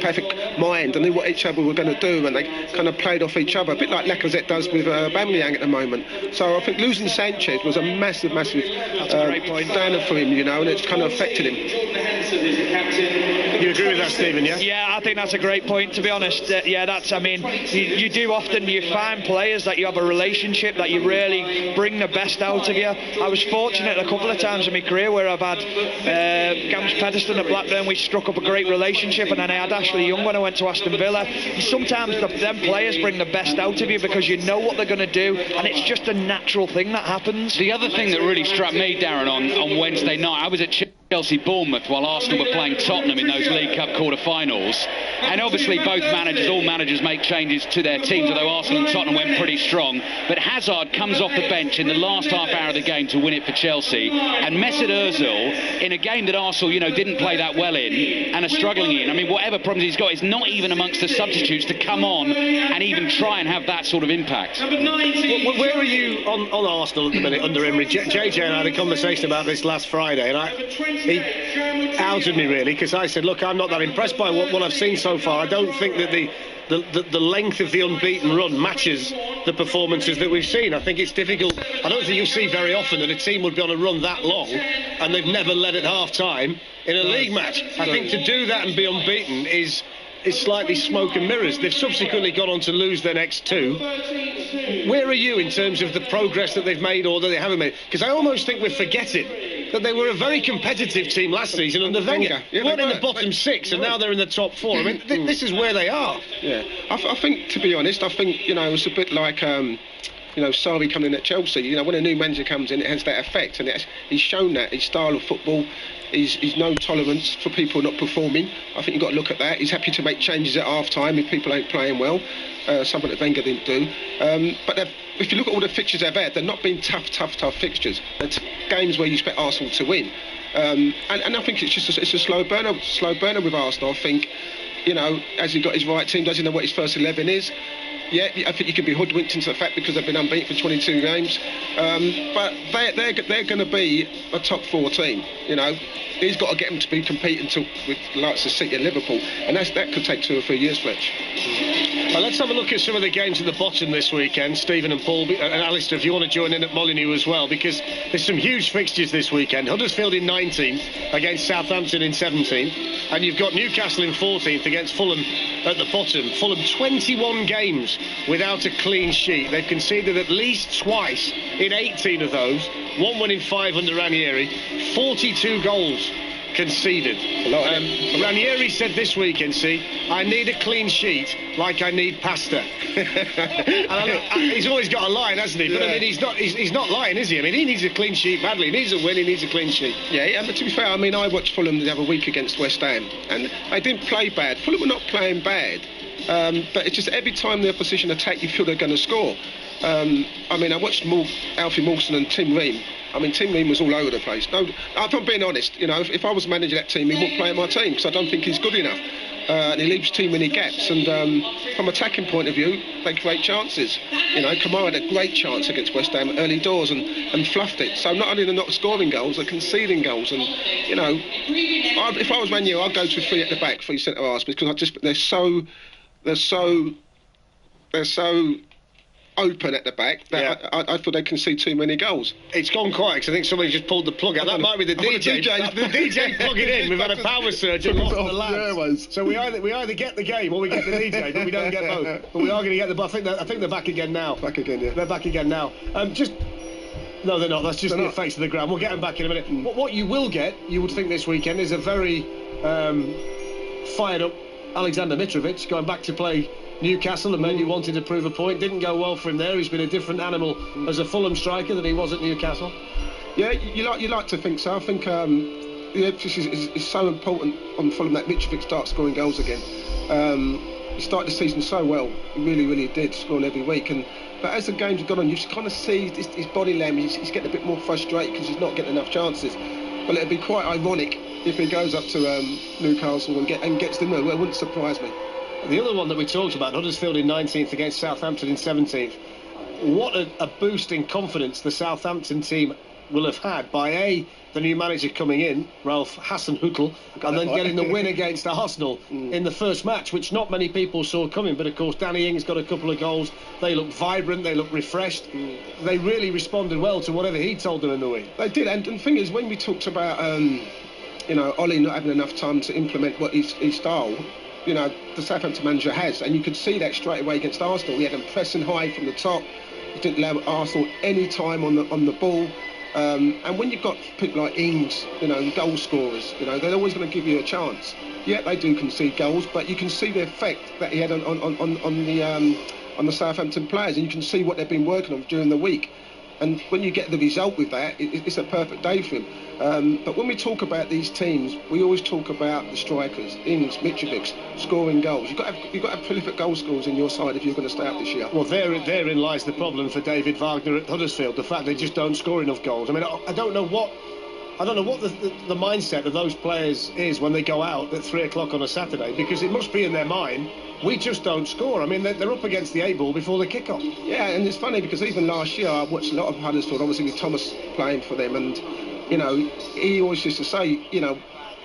telepathic mind and knew what each other were going to do, and they kind of played off each other, a bit like Lacazette does with Aubameyang at the moment. So I think losing Sanchez was a massive downer for him, you know, and it's kind of affected him. You agree with that, Stephen, yeah? Yeah, I think that's a great point, to be honest. Yeah, that's, I mean, you do often, you find players that you have a relationship, that you really bring the best out of you. I was fortunate a couple of times in my career where I've had Gams Pedeston at Blackburn. We struck up a great relationship, and then I had Ashley Young when I went to Aston Villa. Sometimes them players bring the best out of you because you know what they're going to do, and it's just a natural thing that happens. The other thing that really struck me, Darren, on Wednesday night, I was at Chelsea-Bournemouth while Arsenal were playing Tottenham in those League Cup quarter-finals, and obviously all managers make changes to their teams, although Arsenal and Tottenham went pretty strong, but Hazard comes off the bench in the last half hour of the game to win it for Chelsea, and Mesut Ozil, in a game that Arsenal, you know, didn't play that well in and are struggling in, I mean, whatever problems he's got, it's not even amongst the substitutes to come on and even try and have that sort of impact. Where are you on Arsenal at the minute under Emery? JJ and I had a conversation about this last Friday, and he outed me really, because I said, look, I'm not that impressed by what I've seen so far. I don't think that the length of the unbeaten run matches the performances that we've seen. I think it's difficult. I don't think you'll see very often that a team would be on a run that long and they've never led at half-time in a league match. I think to do that and be unbeaten is slightly smoke and mirrors. They've subsequently gone on to lose their next two. Where are you in terms of the progress that they've made or that they haven't made? Because I almost think we're forgetting that they were a very competitive team last season under Wenger. They weren't in the bottom six, and now they're in the top four. I mean, this is where they are. Yeah, I think, to be honest, I think, you know, it's a bit like, you know, Sarri coming in at Chelsea. You know, when a new manager comes in, it has that effect, and he's shown that. His style of football, he's no tolerance for people not performing. I think you've got to look at that. He's happy to make changes at half-time if people ain't playing well, something that Wenger didn't do. But if you look at all the fixtures they've had, they're not been tough fixtures. They're games where you expect Arsenal to win. And I think it's just it's a slow burner with Arsenal. I think, you know, has he got his right team? Does he know what his first 11 is? Yeah, I think you can be hoodwinked into the fact because they've been unbeaten for 22 games. But they're going to be a top four team. You know, he's got to get them to be competing with the likes of City and Liverpool, and that could take 2 or 3 years, Fletch. Well, let's have a look at some of the games at the bottom this weekend. Stephen and Paul and Alistair, if you want to join in at Molineux as well, because there's some huge fixtures this weekend. Huddersfield in 19th against Southampton in 17th, and you've got Newcastle in 14th against Fulham at the bottom. Fulham 21 games without a clean sheet. They've conceded at least twice in 18 of those. 1 win in 5 under Ranieri. 42 goals conceded. Ranieri said this weekend, I need a clean sheet like I need pasta. And he's always got a line, hasn't he? But I mean, he's not lying, is he? I mean, he needs a clean sheet badly. He needs a win, he needs a clean sheet. Yeah, but to be fair, I mean, I watched Fulham the other week against West Ham, and they didn't play bad. Fulham were not playing bad. But it's just every time the opposition attack, you feel they're going to score. I mean, I watched Alfie Mawson and Tim Ream. I mean, Tim Ream was all over the place. No, if I'm being honest, you know, if I was managing that team, he wouldn't play in my team because I don't think he's good enough. And he leaves too many gaps. And from attacking point of view, they create chances. You know, Kamara had a great chance against West Ham early doors and fluffed it. So not only they're not scoring goals, they're conceding goals. And, you know, if I was Man U, I'd go to 3 at the back, 3 centre-halves, because they're so open at the back that I thought they concede too many goals. It's gone quiet because I think somebody just pulled the plug out. That might be the DJ. The DJ plugging in. We've had a power surge and lost the lads. So we either get the game or we get the DJ, but we don't get both. But we are going to get the. I think they're back again now. Back again, yeah. They're back again now. No, they're not. That's just the effects of the ground. We'll get them back in a minute. What you will get, you would think this weekend, is a very fired up Alexander Mitrovic going back to play Newcastle. The man who wanted to prove a point, didn't go well for him there. He's been a different animal as a Fulham striker than he was at Newcastle. Yeah, you like to think so. I think the emphasis is so important on Fulham that Mitrovic starts scoring goals again. He started the season so well, he really did, scoring every week. But as the games have gone on, you just kind of see his body language. He's getting a bit more frustrated because he's not getting enough chances. But it'd be quite ironic if he goes up to Newcastle and gets them there. Well, it wouldn't surprise me. The other one that we talked about, Huddersfield in 19th against Southampton in 17th. What a boost in confidence the Southampton team will have had by the new manager coming in, Ralph Hasenhüttl, and then getting the win against Arsenal in the first match, which not many people saw coming. But of course, Danny Ings got a couple of goals. They look vibrant, they look refreshed. They really responded well to whatever he told them in the week. They did, and the thing is, when we talked about Ollie not having enough time to implement what his style, the Southampton manager has, and you could see that straight away against Arsenal. He had them pressing high from the top. He didn't allow Arsenal any time on the ball. And when you've got people like Ings, goal scorers, they're always going to give you a chance. Yeah, they do concede goals, but you can see the effect that he had on the Southampton players, and you can see what they've been working on during the week. And when you get the result with that, it's a perfect day for him. But when we talk about these teams, we always talk about the strikers, Ings, Mitrovic, scoring goals. You've got to have prolific goal scorers in your side if you're going to stay up this year. Well, therein lies the problem for David Wagner at Huddersfield. The fact they just don't score enough goals. I mean, I don't know what the mindset of those players is when they go out at 3 o'clock on a Saturday, because it must be in their mind, we just don't score. I mean, they're up against the A-ball before the kick-off. Yeah, and it's funny because even last year I watched a lot of Huddersfield, obviously with Thomas playing for them, and he always used to say,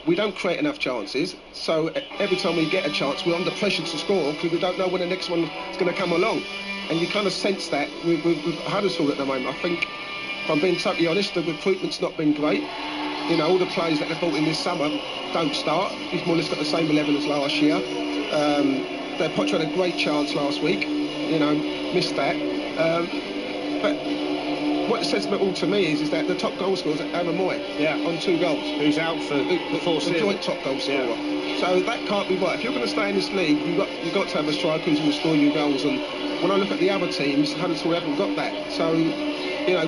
we don't create enough chances, so every time we get a chance we're under pressure to score because we don't know when the next one is going to come along. And you kind of sense that with Huddersfield at the moment. I think, if I'm being totally honest, the recruitment's not been great. All the players that they brought in this summer don't start. He's more or less got the same level as last year. Their Potter had a great chance last week, missed that. But what says it all to me is that the top goal scorer is Aaron Moy, on 2 goals. Who's out for the full season. The joint top goal scorer. Yeah. So that can't be right. If you're going to stay in this league, you've got to have a striker who's going to score you goals. And when I look at the other teams, Huddersfield haven't got that. So,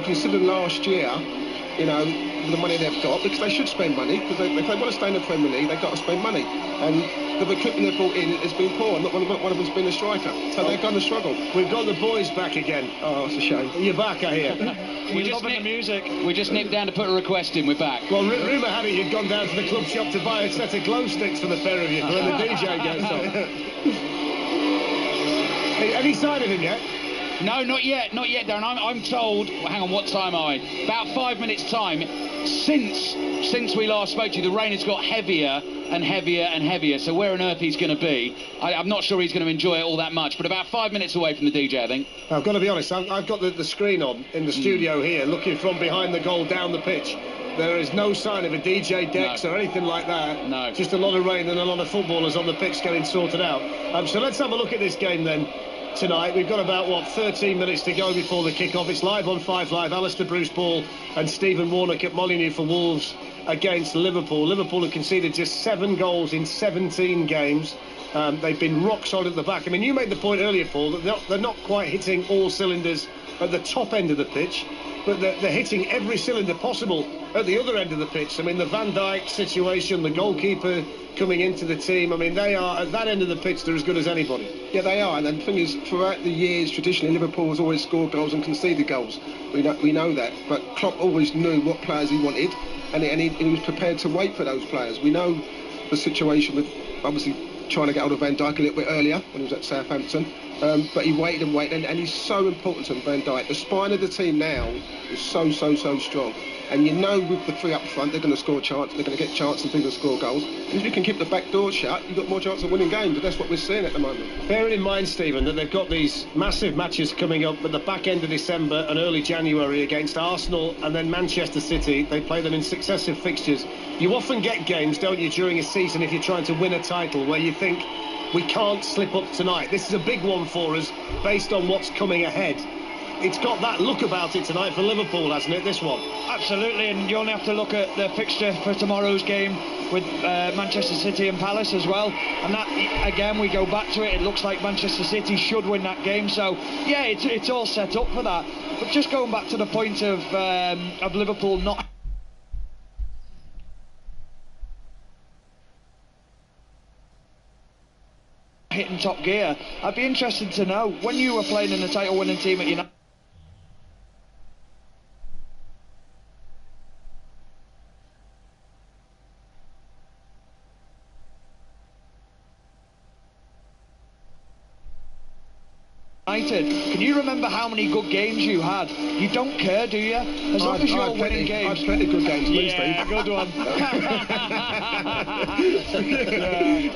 considering last year, the money they've got, because they should spend money, because if they want to stay in the Premier League, they've got to spend money. And the recruitment they've brought in has been poor, and not one of them's been a striker. So they're going to struggle. We've got the boys back again. Oh, it's a shame. You're back, I hear. We just nipped down to put a request in. We're back. Well, rumour had it you'd gone down to the club shop to buy a set of glow sticks for the pair of you when the DJ goes on. Any sign of him yet? No, not yet, Darren. I'm told, hang on, what time are we? About 5 minutes' time. Since we last spoke to you, the rain has got heavier and heavier and heavier, so where on earth he's going to be, I'm not sure he's going to enjoy it all that much, but about 5 minutes away from the DJ, I think. I've got to be honest, I've got the screen on in the studio here, looking from behind the goal down the pitch. There is no sign of a DJ decks or anything like that. No. Just a lot of rain and a lot of footballers on the pitch getting sorted out. So let's have a look at this game then. Tonight we've got about 13 minutes to go before the kick-off. It's live on 5 Live. Alistair Bruce Ball and Stephen Warnock at Molineux for Wolves against Liverpool. Liverpool have conceded just 7 goals in 17 games. They've been rock solid at the back. I mean, you made the point earlier, Paul, that they're not quite hitting all cylinders at the top end of the pitch, but they're hitting every cylinder possible at the other end of the pitch. I mean, the Van Dijk situation, the goalkeeper coming into the team, I mean, they are, at that end of the pitch, they're as good as anybody. Yeah, they are, and the thing is, throughout the years, traditionally, Liverpool has always scored goals and conceded goals. We know that, but Klopp always knew what players he wanted, and he was prepared to wait for those players. We know the situation with, obviously, trying to get hold of Van Dijk a little bit earlier when he was at Southampton, but he waited and he's so important to Van Dijk. The spine of the team now is so strong, and you know with the 3 up front they're going to score a chance, they're going to get chances and they're going to score goals, and if you can keep the back door shut, you've got more chance of winning games, and that's what we're seeing at the moment. Bearing in mind, Stephen, that they've got these massive matches coming up at the back end of December and early January against Arsenal and then Manchester City. They play them in successive fixtures. You often get games, don't you, during a season, if you're trying to win a title, where you think, we can't slip up tonight. This is a big one for us based on what's coming ahead. It's got that look about it tonight for Liverpool, hasn't it, this one? Absolutely, and you only have to look at the fixture for tomorrow's game with Manchester City and Palace as well, and that, again, we go back to it, it looks like Manchester City should win that game, so yeah, it's all set up for that. But just going back to the point of Liverpool not hitting top gear, I'd be interested to know, when you were playing in the title winning team at United, Can you remember how many good games you had? You don't care, do you? As long as you're winning games. I had plenty good games to lose, Yeah, Steve. good one.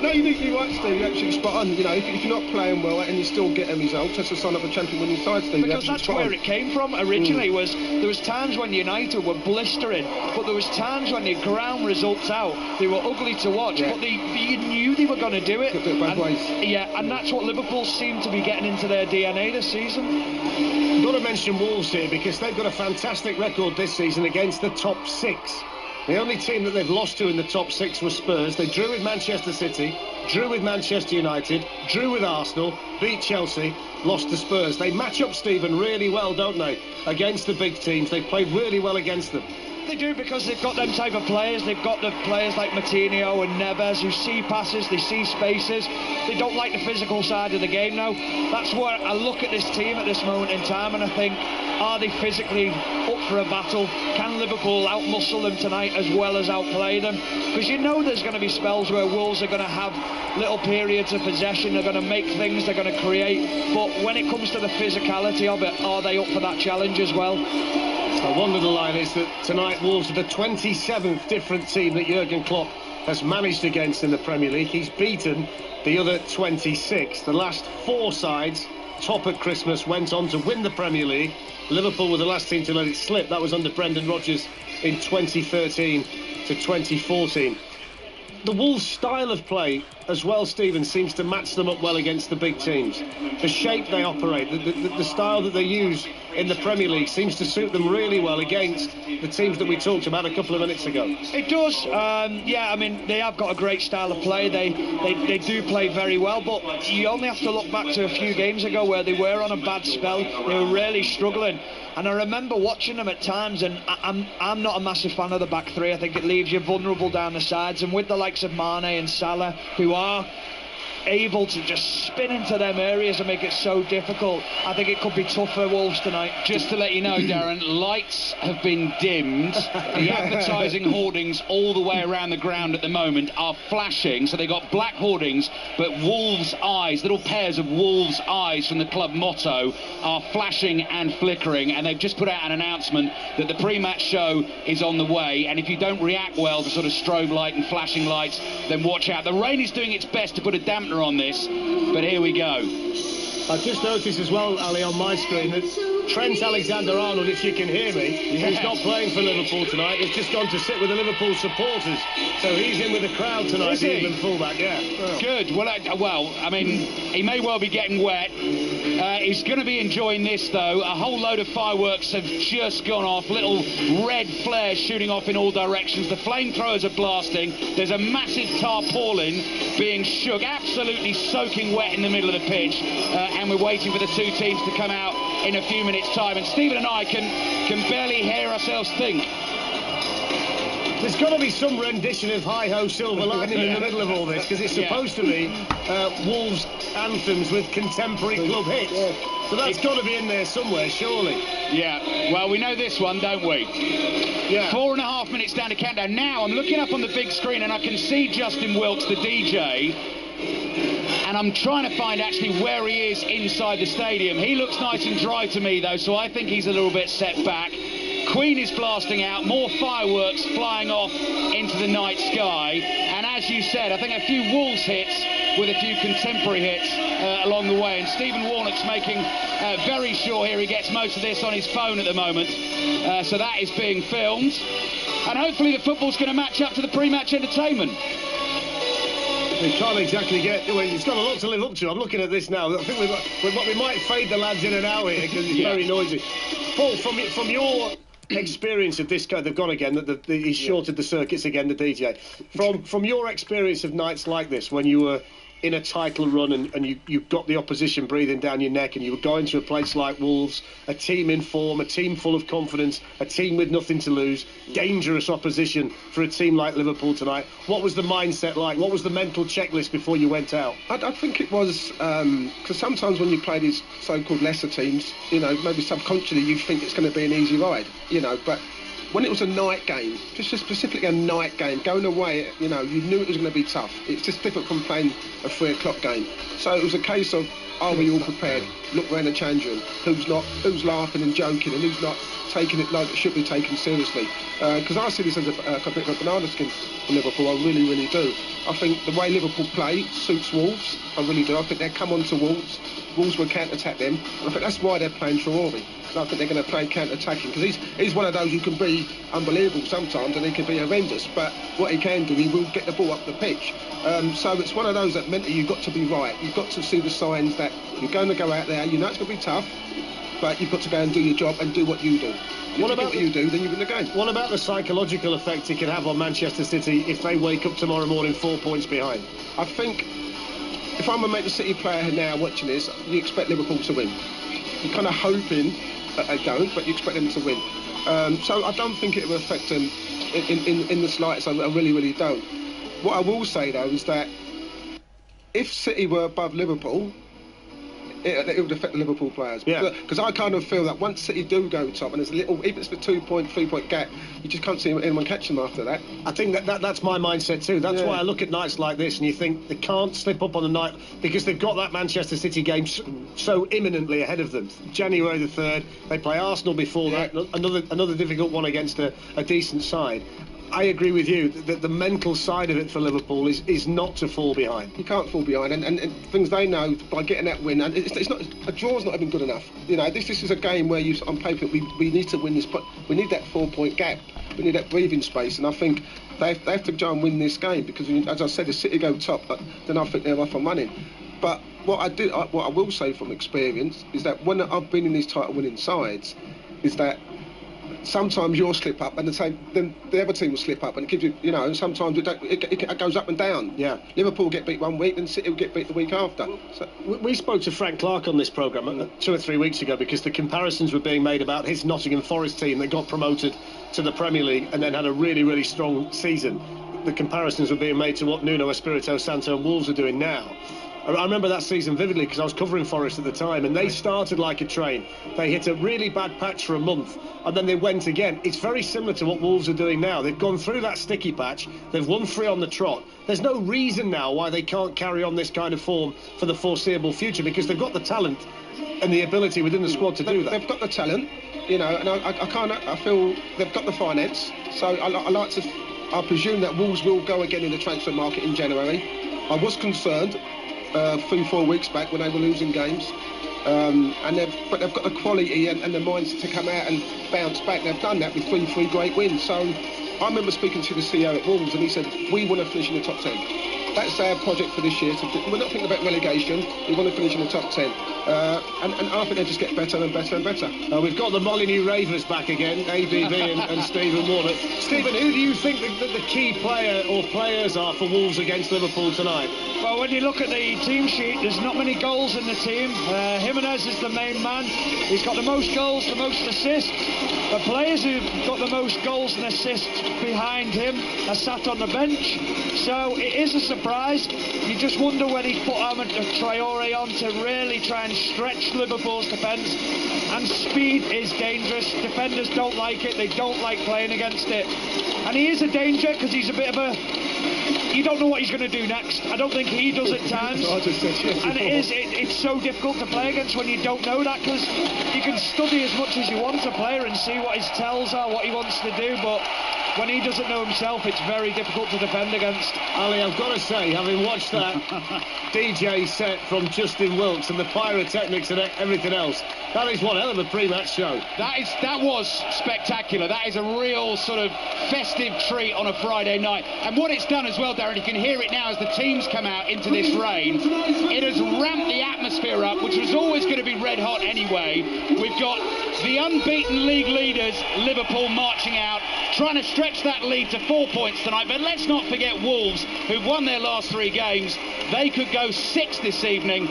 No, you're right, Steve. You're absolutely spot on. You know, if you're not playing well and you still get them results, that's a sign of a champion winning side, Steve. Because that's where it came from originally. Was there was times when United were blistering, but there was times when the ground results out, they were ugly to watch, but you knew they were going to do it. Could do it both ways. Yeah, and that's what Liverpool seem to be getting into their DNA this season. Got to mention Wolves here because they've got a fantastic record this season against the top 6. The only team that they've lost to in the top 6 was Spurs. They drew with Manchester City, drew with Manchester United, drew with Arsenal, beat Chelsea, lost to Spurs. They match up, Stephen, really well, don't they, against the big teams. They've played really well against them. They do, because they've got them type of players. They've got the players like Martinho and Neves who see passes, they see spaces. They don't like the physical side of the game now. That's where I look at this team at this moment in time and I think, are they physically up for a battle? Can Liverpool outmuscle them tonight as well as outplay them? Because you know there's going to be spells where Wolves are going to have little periods of possession, they're going to make things, they're going to create. But when it comes to the physicality of it, are they up for that challenge as well? One little line is that tonight Wolves are the 27th different team that Jurgen Klopp has managed against in the Premier League. He's beaten the other 26. The last 4 sides, top at Christmas, went on to win the Premier League. Liverpool were the last team to let it slip. That was under Brendan Rodgers in 2013 to 2014. The Wolves' style of play as well, Stephen, seems to match them up well against the big teams. The shape they operate, the style that they use in the Premier League seems to suit them really well against the teams that we talked about a couple of minutes ago. It does. Yeah, I mean, they have got a great style of play. They do play very well, but you only have to look back to a few games ago where they were on a bad spell. They were really struggling. And I remember watching them at times, and I'm not a massive fan of the back three. I think it leaves you vulnerable down the sides. And with the likes of Mane and Salah, who are able to just spin into them areas and make it so difficult, I think it could be tough for Wolves tonight. Just to let you know, Darren, lights have been dimmed. The advertising hoardings all the way around the ground at the moment are flashing. So they've got black hoardings, but Wolves' eyes, little pairs of Wolves' eyes from the club motto, are flashing and flickering. And they've just put out an announcement that the pre-match show is on the way. And if you don't react well to sort of strobe light and flashing lights, then watch out. The rain is doing its best to put a dampener on this, but here we go. I've just noticed as well, Ali, on my screen that Trent Alexander-Arnold, if you can hear me, who's not playing for Liverpool tonight, has just gone to sit with the Liverpool supporters. So he's in with the crowd tonight, the England fullback, yeah. Good. Well, I mean, he may well be getting wet. He's going to be enjoying this, though. A whole load of fireworks have just gone off. Little red flares shooting off in all directions. The flamethrowers are blasting. There's a massive tarpaulin being shook, absolutely soaking wet in the middle of the pitch. And we're waiting for the two teams to come out in a few minutes' time. And Stephen and I can barely hear ourselves think. There's got to be some rendition of Hi Ho Silver Lining in the middle of all this, because it's supposed to be Wolves anthems with contemporary club hits. So that's got to be in there somewhere, surely. Yeah, well, we know this one, don't we? Yeah. 4.5 minutes down to countdown. Now I'm looking up on the big screen and I can see Justin Wilkes, the DJ, and I'm trying to find actually where he is inside the stadium. He looks nice and dry to me, though, so I think he's a little bit set back. Queen is blasting out, more fireworks flying off into the night sky, and as you said, I think a few Wolves hits with a few contemporary hits along the way, and Stephen Warnock's making very sure here he gets most of this on his phone at the moment, so that is being filmed, and hopefully the football's going to match up to the pre-match entertainment. We can't exactly get... Well, it's got a lot to live up to. I'm looking at this now. I think we might fade the lads in and out here because it's very noisy. Paul, from your experience of this guy, they've gone again, he's shorted the circuits again, the DJ. From your experience of nights like this, when you were in a title run and you got the opposition breathing down your neck and you were going to a place like Wolves, a team in form, a team full of confidence, a team with nothing to lose, dangerous opposition for a team like Liverpool tonight. What was the mindset like? What was the mental checklist before you went out? I think it was, because sometimes when you play these so-called lesser teams, you know, maybe subconsciously you think it's going to be an easy ride, you know, but when it was a night game, just specifically a night game, going away, you know, you knew it was going to be tough. It's just different from playing a 3 o'clock game. So it was a case of, are we all prepared? Look around the change room. Who's not? Who's laughing and joking, and who's not taking it like it should be taken seriously? Because I see this as a bit of a banana skin for Liverpool. I really, really do. I think the way Liverpool play suits Wolves. I really do. I think they come on to Wolves. Wolves will counter-attack them. And I think that's why they're playing Traore. I think they're going to play counter-attacking, because he's one of those who can be unbelievable sometimes and he can be horrendous, but what he can do, he will get the ball up the pitch. So it's one of those that mentally you've got to be right. You've got to see the signs that you're going to go out there, you know it's going to be tough, but you've got to go and do your job and do what you do. What about what you do, then you win the game. What about the psychological effect it could have on Manchester City if they wake up tomorrow morning 4 points behind? I think if I'm a Manchester City player now watching this, you expect Liverpool to win. You're kind of hoping that they don't, but you expect them to win. So I don't think it will affect them in the slightest. I really, really don't. What I will say, though, is that if City were above Liverpool, it would affect the Liverpool players. Yeah. Because I kind of feel that once City do go top, and there's a little, even if it's a 2-point, 3-point gap, you just can't see anyone catch them after that. I think that's my mindset too. That's why I look at nights like this and you think they can't slip up on the night, because they've got that Manchester City game so imminently ahead of them. January the 3rd, they play Arsenal before that, another difficult one against a decent side. I agree with you that the mental side of it for Liverpool is not to fall behind. You can't fall behind, and things they know by getting that win. And it's not, a draw's not even good enough. You know, this is a game where you on paper we need to win this, but we need that 4-point gap. We need that breathing space, and I think they have to try and win this game, because as I said, if City go top, then I think they're off and running. But what I will say from experience is that when I've been in these title-winning sides, is that sometimes you'll slip up and then the other team will slip up, and it gives you, you know, sometimes it goes up and down. Yeah. Will get beat one week and City will get beat the week after. So we spoke to Frank Clark on this programme 2 or 3 weeks ago, because the comparisons were being made about his Nottingham Forest team that got promoted to the Premier League and then had a really, really strong season. The comparisons were being made to what Nuno Espirito Santo and Wolves are doing now. I remember that season vividly, because I was covering Forest at the time, and they started like a train. They hit a really bad patch for a month, and then they went again. It's very similar to what Wolves are doing now. They've gone through that sticky patch. They've won 3 on the trot. There's no reason now why they can't carry on this kind of form for the foreseeable future, because they've got the talent and the ability within the squad to do that. They've got the talent, you know, and I feel they've got the finance. So I presume that Wolves will go again in the transfer market in January. I was concerned 3-4 weeks back when they were losing games, but they've got the quality and the mindset to come out and bounce back. They've done that with 3 great wins. So I remember speaking to the CEO at Wolves, and he said, we want to finish in the top 10. That's our project for this year. So we're not thinking about relegation. We want to finish in the top 10. And I think they just get better and better and better. We've got the Molyneux Ravers back again, ABB and Stephen Warner. Stephen, who do you think the key player or players are for Wolves against Liverpool tonight? Well, when you look at the team sheet, there's not many goals in the team. Jimenez is the main man. He's got the most goals, the most assists. The players who've got the most goals and assists behind him are sat on the bench. So it is a surprise. You just wonder when he put Traore on to really try and stretch Liverpool's defence. And speed is dangerous. Defenders don't like it. They don't like playing against it. And he is a danger, because he's a bit of a... You don't know what he's going to do next. I don't think he does at times. And it's so difficult to play against when you don't know that, because you can study as much as you want a player and see what his tells are, what he wants to do, but when he doesn't know himself, it's very difficult to defend against. Ali, I've got to say, having watched that DJ set from Justin Wilkes and the pyrotechnics and everything else, that is one hell of a pre-match show. That was spectacular. That is a real sort of festive treat on a Friday night. And what it's done as well, Darren, you can hear it now as the teams come out into this rain. It has ramped the atmosphere up, which was always going to be red hot anyway. We've got the unbeaten league leaders, Liverpool, marching out, trying to stretch that lead to 4 points tonight. But let's not forget Wolves, who've won their last 3 games. They could go 6 this evening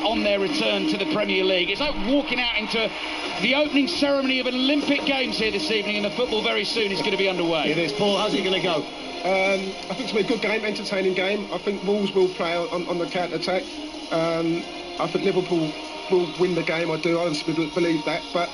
on their return to the Premier League. It's like walking out into the opening ceremony of Olympic Games here this evening, and the football very soon is going to be underway. It is. Paul, how's it going to go? I think it's going to be a good game, entertaining game. I think Wolves will play on the counter-attack. I think Liverpool will win the game. I do honestly believe that. But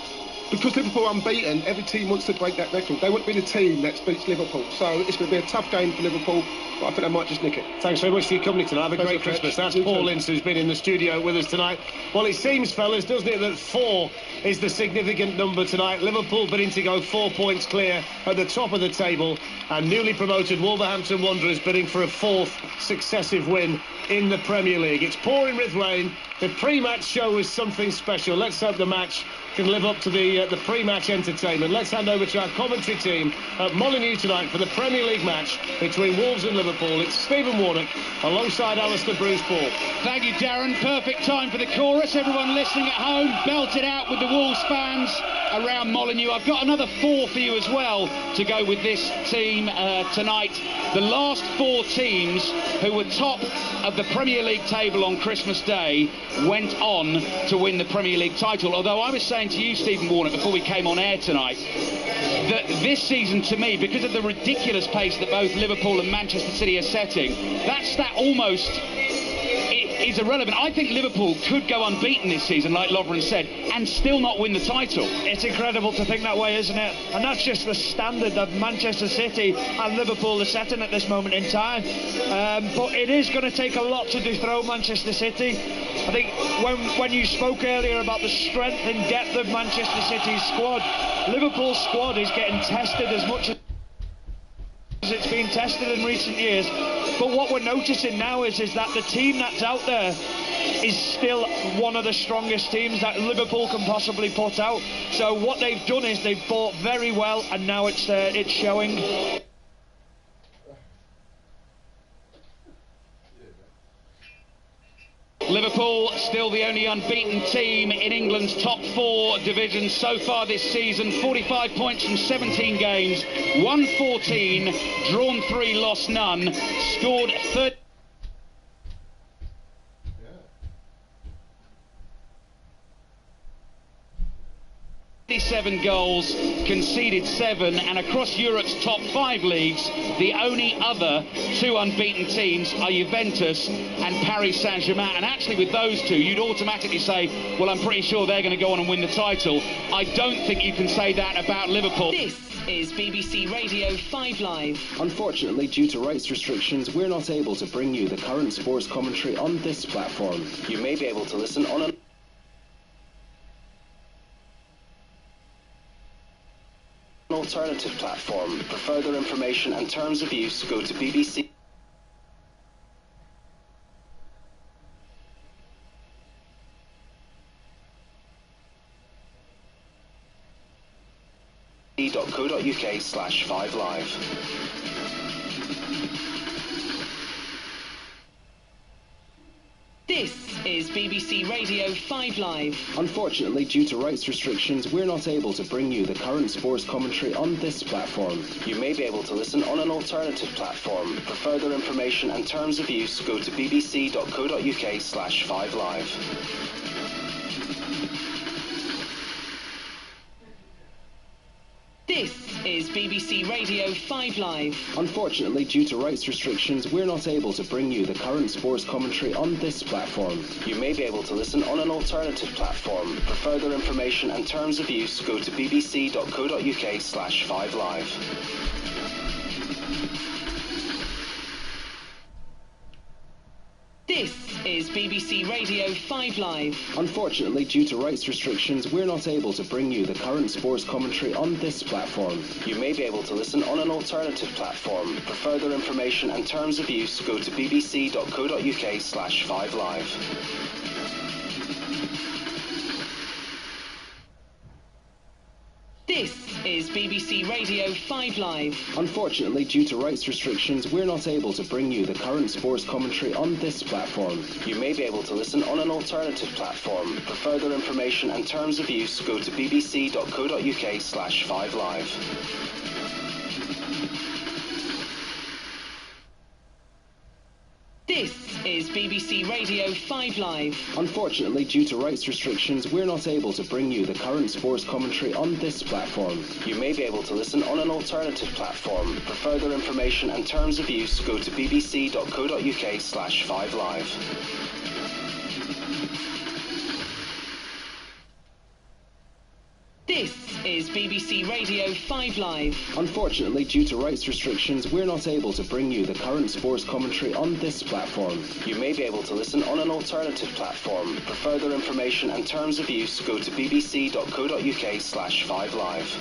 because Liverpool are unbeaten, every team wants to break that record. They want to be the team that beats Liverpool. So it's going to be a tough game for Liverpool, but I think they might just nick it. Thanks very much for your company tonight. Have a Thanks great for Christmas. that. That's Paul Ince, who's been in the studio with us tonight. Well, it seems, fellas, doesn't it, that 4 is the significant number tonight. Liverpool bidding to go 4 points clear at the top of the table, and newly promoted Wolverhampton Wanderers bidding for a 4th successive win in the Premier League. It's pouring with rain. The pre-match show was something special. Let's hope the match can live up to the pre-match entertainment. Let's hand over to our commentary team at Molineux tonight for the Premier League match between Wolves and Liverpool. It's Stephen Warnock alongside Alistair Bruce Paul. Thank you, Darren. Perfect time for the chorus. Everyone listening at home, belt it out with the Wolves fans around Molineux. I've got another 4 for you as well to go with this team tonight. The last 4 teams who were top of the Premier League table on Christmas Day went on to win the Premier League title. Although I was saying to you, Stephen Warnock, before we came on air tonight, that this season, to me, because of the ridiculous pace that both Liverpool and Manchester City are setting, that stat almost is irrelevant. I think Liverpool could go unbeaten this season, like Lovren said, and still not win the title. It's incredible to think that way, isn't it? And that's just the standard that Manchester City and Liverpool are setting at this moment in time. But it is going to take a lot to dethrone Manchester City. I think when you spoke earlier about the strength and depth of Manchester City's squad, Liverpool's squad is getting tested as much as it's been tested in recent years. But what we're noticing now is that the team that's out there is still one of the strongest teams that Liverpool can possibly put out. So what they've done is they've bought very well, and now it's showing. Liverpool still the only unbeaten team in England's top 4 divisions so far this season. 45 points from 17 games, won 14, drawn 3, lost none, scored 37 goals, conceded 7, and across Europe's top 5 leagues, the only other 2 unbeaten teams are Juventus and Paris Saint-Germain. And actually with those 2, you'd automatically say, well, I'm pretty sure they're going to go on and win the title. I don't think you can say that about Liverpool. This is BBC Radio 5 Live. Unfortunately, due to rights restrictions, we're not able to bring you the current sports commentary on this platform. You may be able to listen on an alternative platform. For further information and terms of use, go to BBC. .co.uk/5live. This is BBC Radio 5 Live. Unfortunately, due to rights restrictions, we're not able to bring you the current sports commentary on this platform. You may be able to listen on an alternative platform. For further information and terms of use, go to bbc.co.uk/5live. This is BBC Radio 5 Live. Unfortunately, due to rights restrictions, we're not able to bring you the current sports commentary on this platform. You may be able to listen on an alternative platform. For further information and terms of use, go to bbc.co.uk/5live. This is BBC Radio 5 Live. Unfortunately, due to rights restrictions, we're not able to bring you the current sports commentary on this platform. You may be able to listen on an alternative platform. For further information and terms of use, go to bbc.co.uk/5live. This is BBC Radio 5 Live. Unfortunately, due to rights restrictions, we're not able to bring you the current sports commentary on this platform. You may be able to listen on an alternative platform. For further information and terms of use, go to bbc.co.uk/5live. This is BBC Radio 5 Live. Unfortunately, due to rights restrictions, we're not able to bring you the current sports commentary on this platform. You may be able to listen on an alternative platform. For further information and terms of use, go to bbc.co.uk/5live. This is BBC Radio 5 Live. Unfortunately, due to rights restrictions, we're not able to bring you the current sports commentary on this platform. You may be able to listen on an alternative platform. For further information and terms of use, go to bbc.co.uk/5live.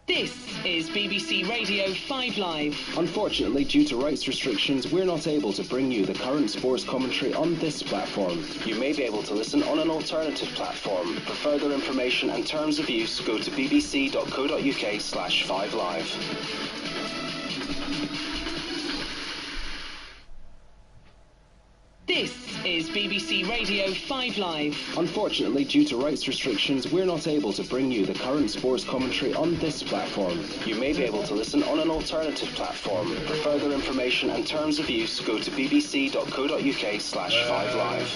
This is BBC Radio 5 Live. Unfortunately, due to rights restrictions, we're not able to bring you the current sports commentary on this platform. You may be able to listen on an alternative platform. For further information and terms of use, go to bbc.co.uk/5live. This is BBC Radio 5 Live. Unfortunately, due to rights restrictions, we're not able to bring you the current sports commentary on this platform. You may be able to listen on an alternative platform. For further information and terms of use, go to bbc.co.uk/5live.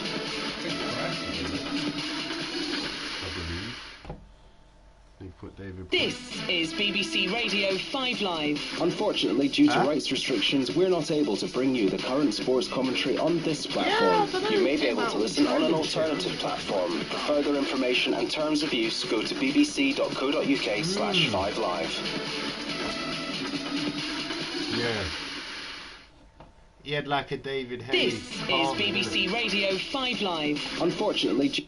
This is BBC Radio 5 Live. Unfortunately, due to rights restrictions, we're not able to bring you the current sports commentary on this platform. You may be able to listen on an alternative platform. For further information and terms of use, go to bbc.co.uk/5live. Yeah. He had like a David Hayes. This is BBC Radio 5 Live. Unfortunately,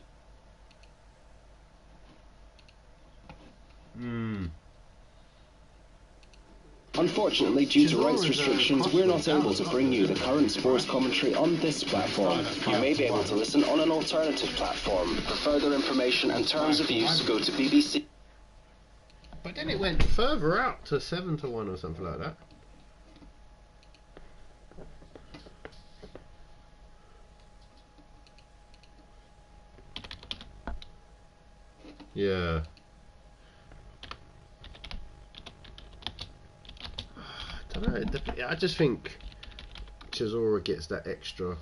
Unfortunately, due to rights restrictions, we're not able to bring you the current sports commentary on this platform. You may be able to listen on an alternative platform. For further information and terms of use, go to BBC. But then it went further out to 7-1 or something like that. Yeah. I don't know. I just think Chisora gets that extra.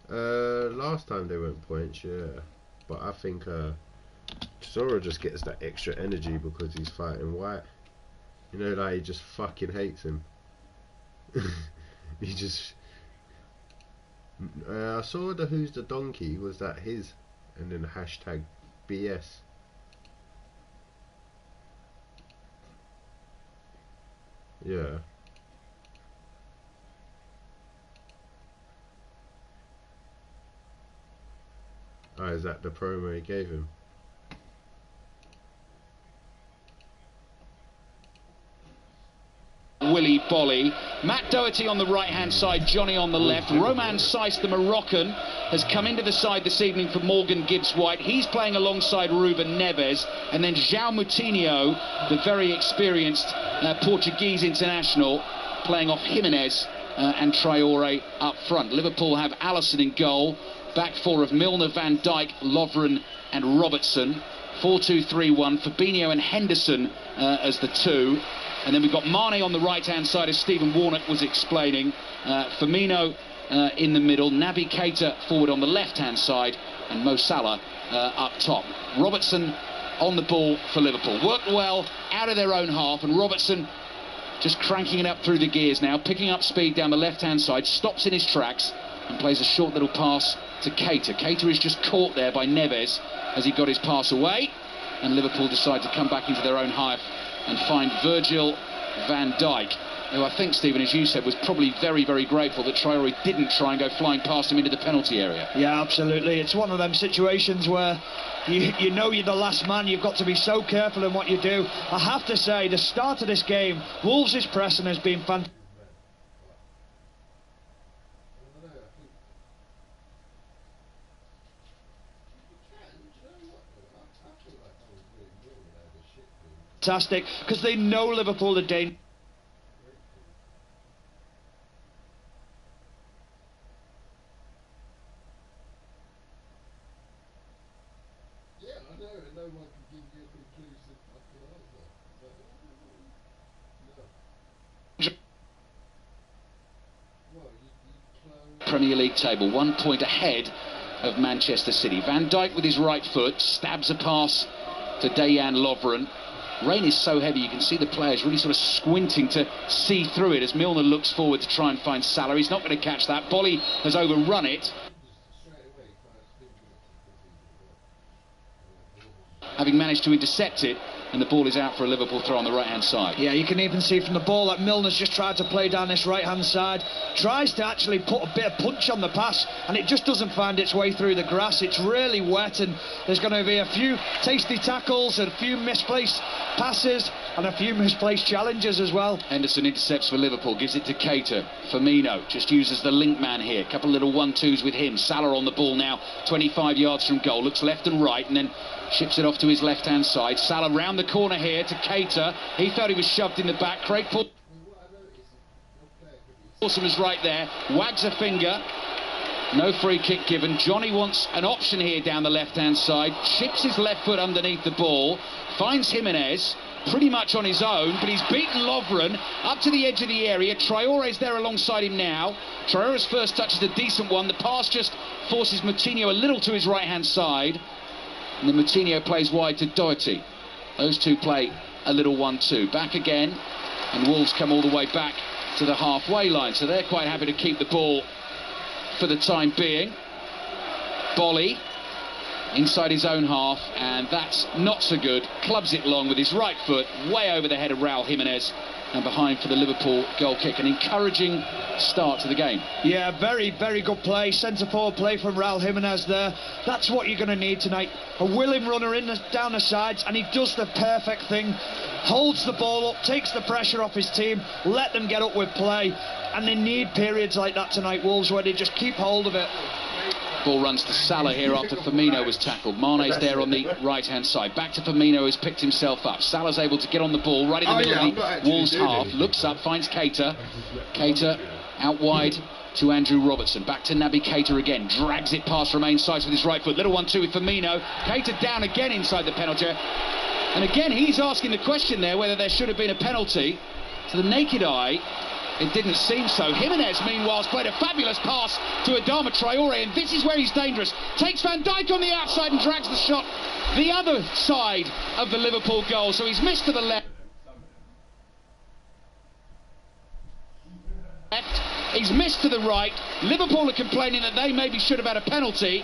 Last time they went points, yeah. But I think Chisora just gets that extra energy because he's fighting White. You know, like he just fucking hates him. He just. I saw the Who's the Donkey. Was that his? And then hashtag BS. Yeah. Oh, is that the promo he gave him? Willy Bolly. Matt Doherty on the right-hand side, Johnny on the left. Roman Saiz, the Moroccan, has come into the side this evening for Morgan Gibbs-White. He's playing alongside Ruben Neves. And then João Moutinho, the very experienced Portuguese international, playing off Jimenez and Traore up front. Liverpool have Alisson in goal. Back four of Milner, Van Dijk, Lovren and Robertson. 4-2-3-1. Fabinho and Henderson as the two. And then we've got Mane on the right-hand side, as Stephen Warnock was explaining. Firmino in the middle. Naby Keita forward on the left-hand side. And Mo Salah up top. Robertson on the ball for Liverpool. Worked well out of their own half. And Robertson just cranking it up through the gears now. Picking up speed down the left-hand side. Stops in his tracks and plays a short little pass to Keita. Keita is just caught there by Neves as he got his pass away. And Liverpool decide to come back into their own half and find Virgil van Dijk, who I think, Stephen, as you said, was probably very, very grateful that Traore didn't try and go flying past him into the penalty area. Yeah, absolutely. It's one of them situations where you know you're the last man. You've got to be so careful in what you do. I have to say, the start of this game, Wolves' pressing has been fantastic. Fantastic, because they know Liverpool are dangerous. Yeah, I know, and no one can give you a conclusive fucking answer. No. Premier League table, 1 point ahead of Manchester City. Van Dijk with his right foot stabs a pass to Dejan Lovren. Rain is so heavy, you can see the players really sort of squinting to see through it as Milner looks forward to try and find Salah. He's not going to catch that. Bolly has overrun it, having managed to intercept it, and the ball is out for a Liverpool throw on the right-hand side. Yeah, you can even see from the ball that Milner's just tried to play down this right-hand side, tries to actually put a bit of punch on the pass, and it just doesn't find its way through the grass. It's really wet, and there's going to be a few tasty tackles and a few misplaced passes and a few misplaced challenges as well. Henderson intercepts for Liverpool, gives it to Keita. Firmino just uses the link man here. A couple of little 1-2s with him. Salah on the ball now, 25 yards from goal. Looks left and right, and then ships it off to his left-hand side. Salah round the corner here to Keita. He felt he was shoved in the back. Craig Pawson was right there. Wags a finger. No free kick given. Johnny wants an option here down the left-hand side. Chips his left foot underneath the ball. Finds Jimenez pretty much on his own, but he's beaten Lovren up to the edge of the area. Traore's there alongside him now. Traore's first touch is a decent one. The pass just forces Moutinho a little to his right-hand side. And then Moutinho plays wide to Doherty. Those two play a little 1-2. Back again, and Wolves come all the way back to the halfway line. So they're quite happy to keep the ball for the time being. Bolly inside his own half, and that's not so good. Clubs it long with his right foot, way over the head of Raul Jimenez, and behind for the Liverpool goal kick. An encouraging start to the game. Yeah, very, very good play. Centre-forward play from Raul Jimenez there. That's what you're going to need tonight. A willing runner down the sides, and he does the perfect thing. Holds the ball up, takes the pressure off his team, let them get up with play. And they need periods like that tonight, Wolves, where they just keep hold of it. Ball runs to Salah here after Firmino was tackled. Mane's there on the right-hand side. Back to Firmino, who's picked himself up. Salah's able to get on the ball right in the middle of the Wolves half. Looks up, finds Keita. Keita out wide to Andrew Robertson. Back to Naby Keita again. Drags it past Romain Saiss with his right foot. Little 1-2 with Firmino. Keita down again inside the penalty. And again, he's asking the question there whether there should have been a penalty. To the naked eye, it didn't seem so. Jimenez, meanwhile, has played a fabulous pass to Adama Traore, and this is where he's dangerous. Takes Van Dijk on the outside and drags the shot the other side of the Liverpool goal. So he's missed to the left. He's missed to the right. Liverpool are complaining that they maybe should have had a penalty.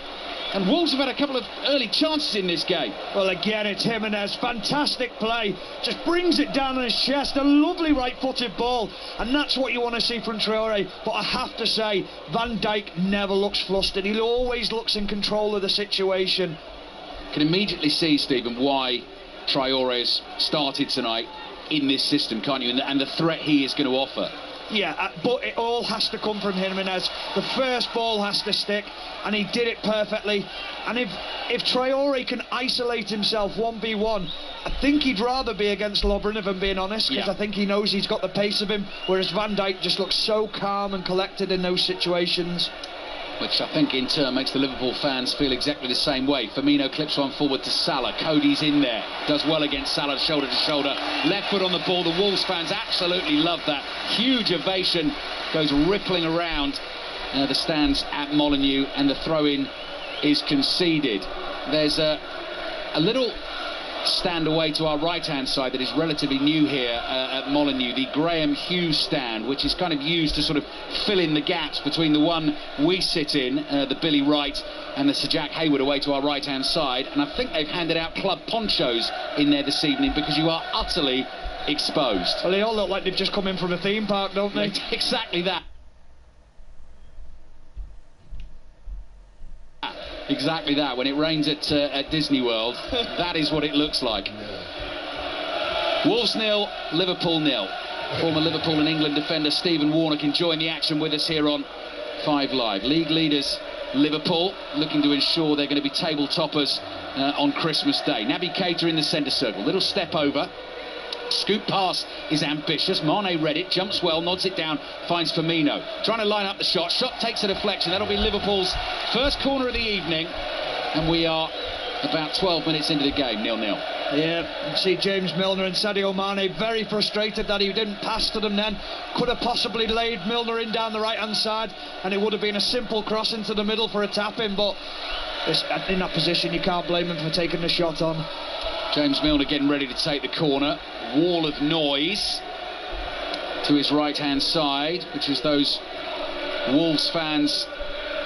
And Wolves have had a couple of early chances in this game. Well, again, it's Jimenez. Fantastic play. Just brings it down on his chest. A lovely right-footed ball. And that's what you want to see from Traore. But I have to say, Van Dijk never looks flustered. He always looks in control of the situation. Can immediately see, Stephen, why Traore's started tonight in this system, can't you? And the threat he is going to offer. Yeah, but it all has to come from Jimenez. The first ball has to stick, and he did it perfectly. And if Traore can isolate himself 1v1, I think he'd rather be against Lovren, if I'm being honest, because I think he knows he's got the pace of him, whereas Van Dijk just looks so calm and collected in those situations. Which I think in turn makes the Liverpool fans feel exactly the same way. Firmino clips one forward to Salah. Cody's in there. Does well against Salah, shoulder to shoulder. Left foot on the ball. The Wolves fans absolutely love that. Huge ovation goes rippling around the stands at Molineux, and the throw-in is conceded. There's a little stand away to our right-hand side that is relatively new here at Molineux, the Graham Hughes stand, which is kind of used to sort of fill in the gaps between the one we sit in, the Billy Wright, and the Sir Jack Hayward away to our right-hand side. And I think they've handed out club ponchos in there this evening because you are utterly exposed. Well, they all look like they've just come in from a theme park, don't they? Exactly that. Exactly that. When it rains at Disney World, that is what it looks like. Wolves 0, Liverpool 0. Former Liverpool and England defender Stephen Warnock enjoying the action with us here on 5 Live. League leaders Liverpool looking to ensure they're going to be table toppers on Christmas Day. Naby Keita in the centre circle. Little step over. Scoop pass is ambitious. Mane read it, jumps well, nods it down, finds Firmino. Trying to line up the shot. Shot takes a deflection. That'll be Liverpool's first corner of the evening. And we are about 12 minutes into the game, 0-0. Yeah, you see James Milner and Sadio Mane very frustrated that he didn't pass to them then. Could have possibly laid Milner in down the right-hand side, and it would have been a simple cross into the middle for a tap-in, but in that position you can't blame him for taking the shot on. James Milner getting ready to take the corner. Wall of noise to his right-hand side, which is those Wolves fans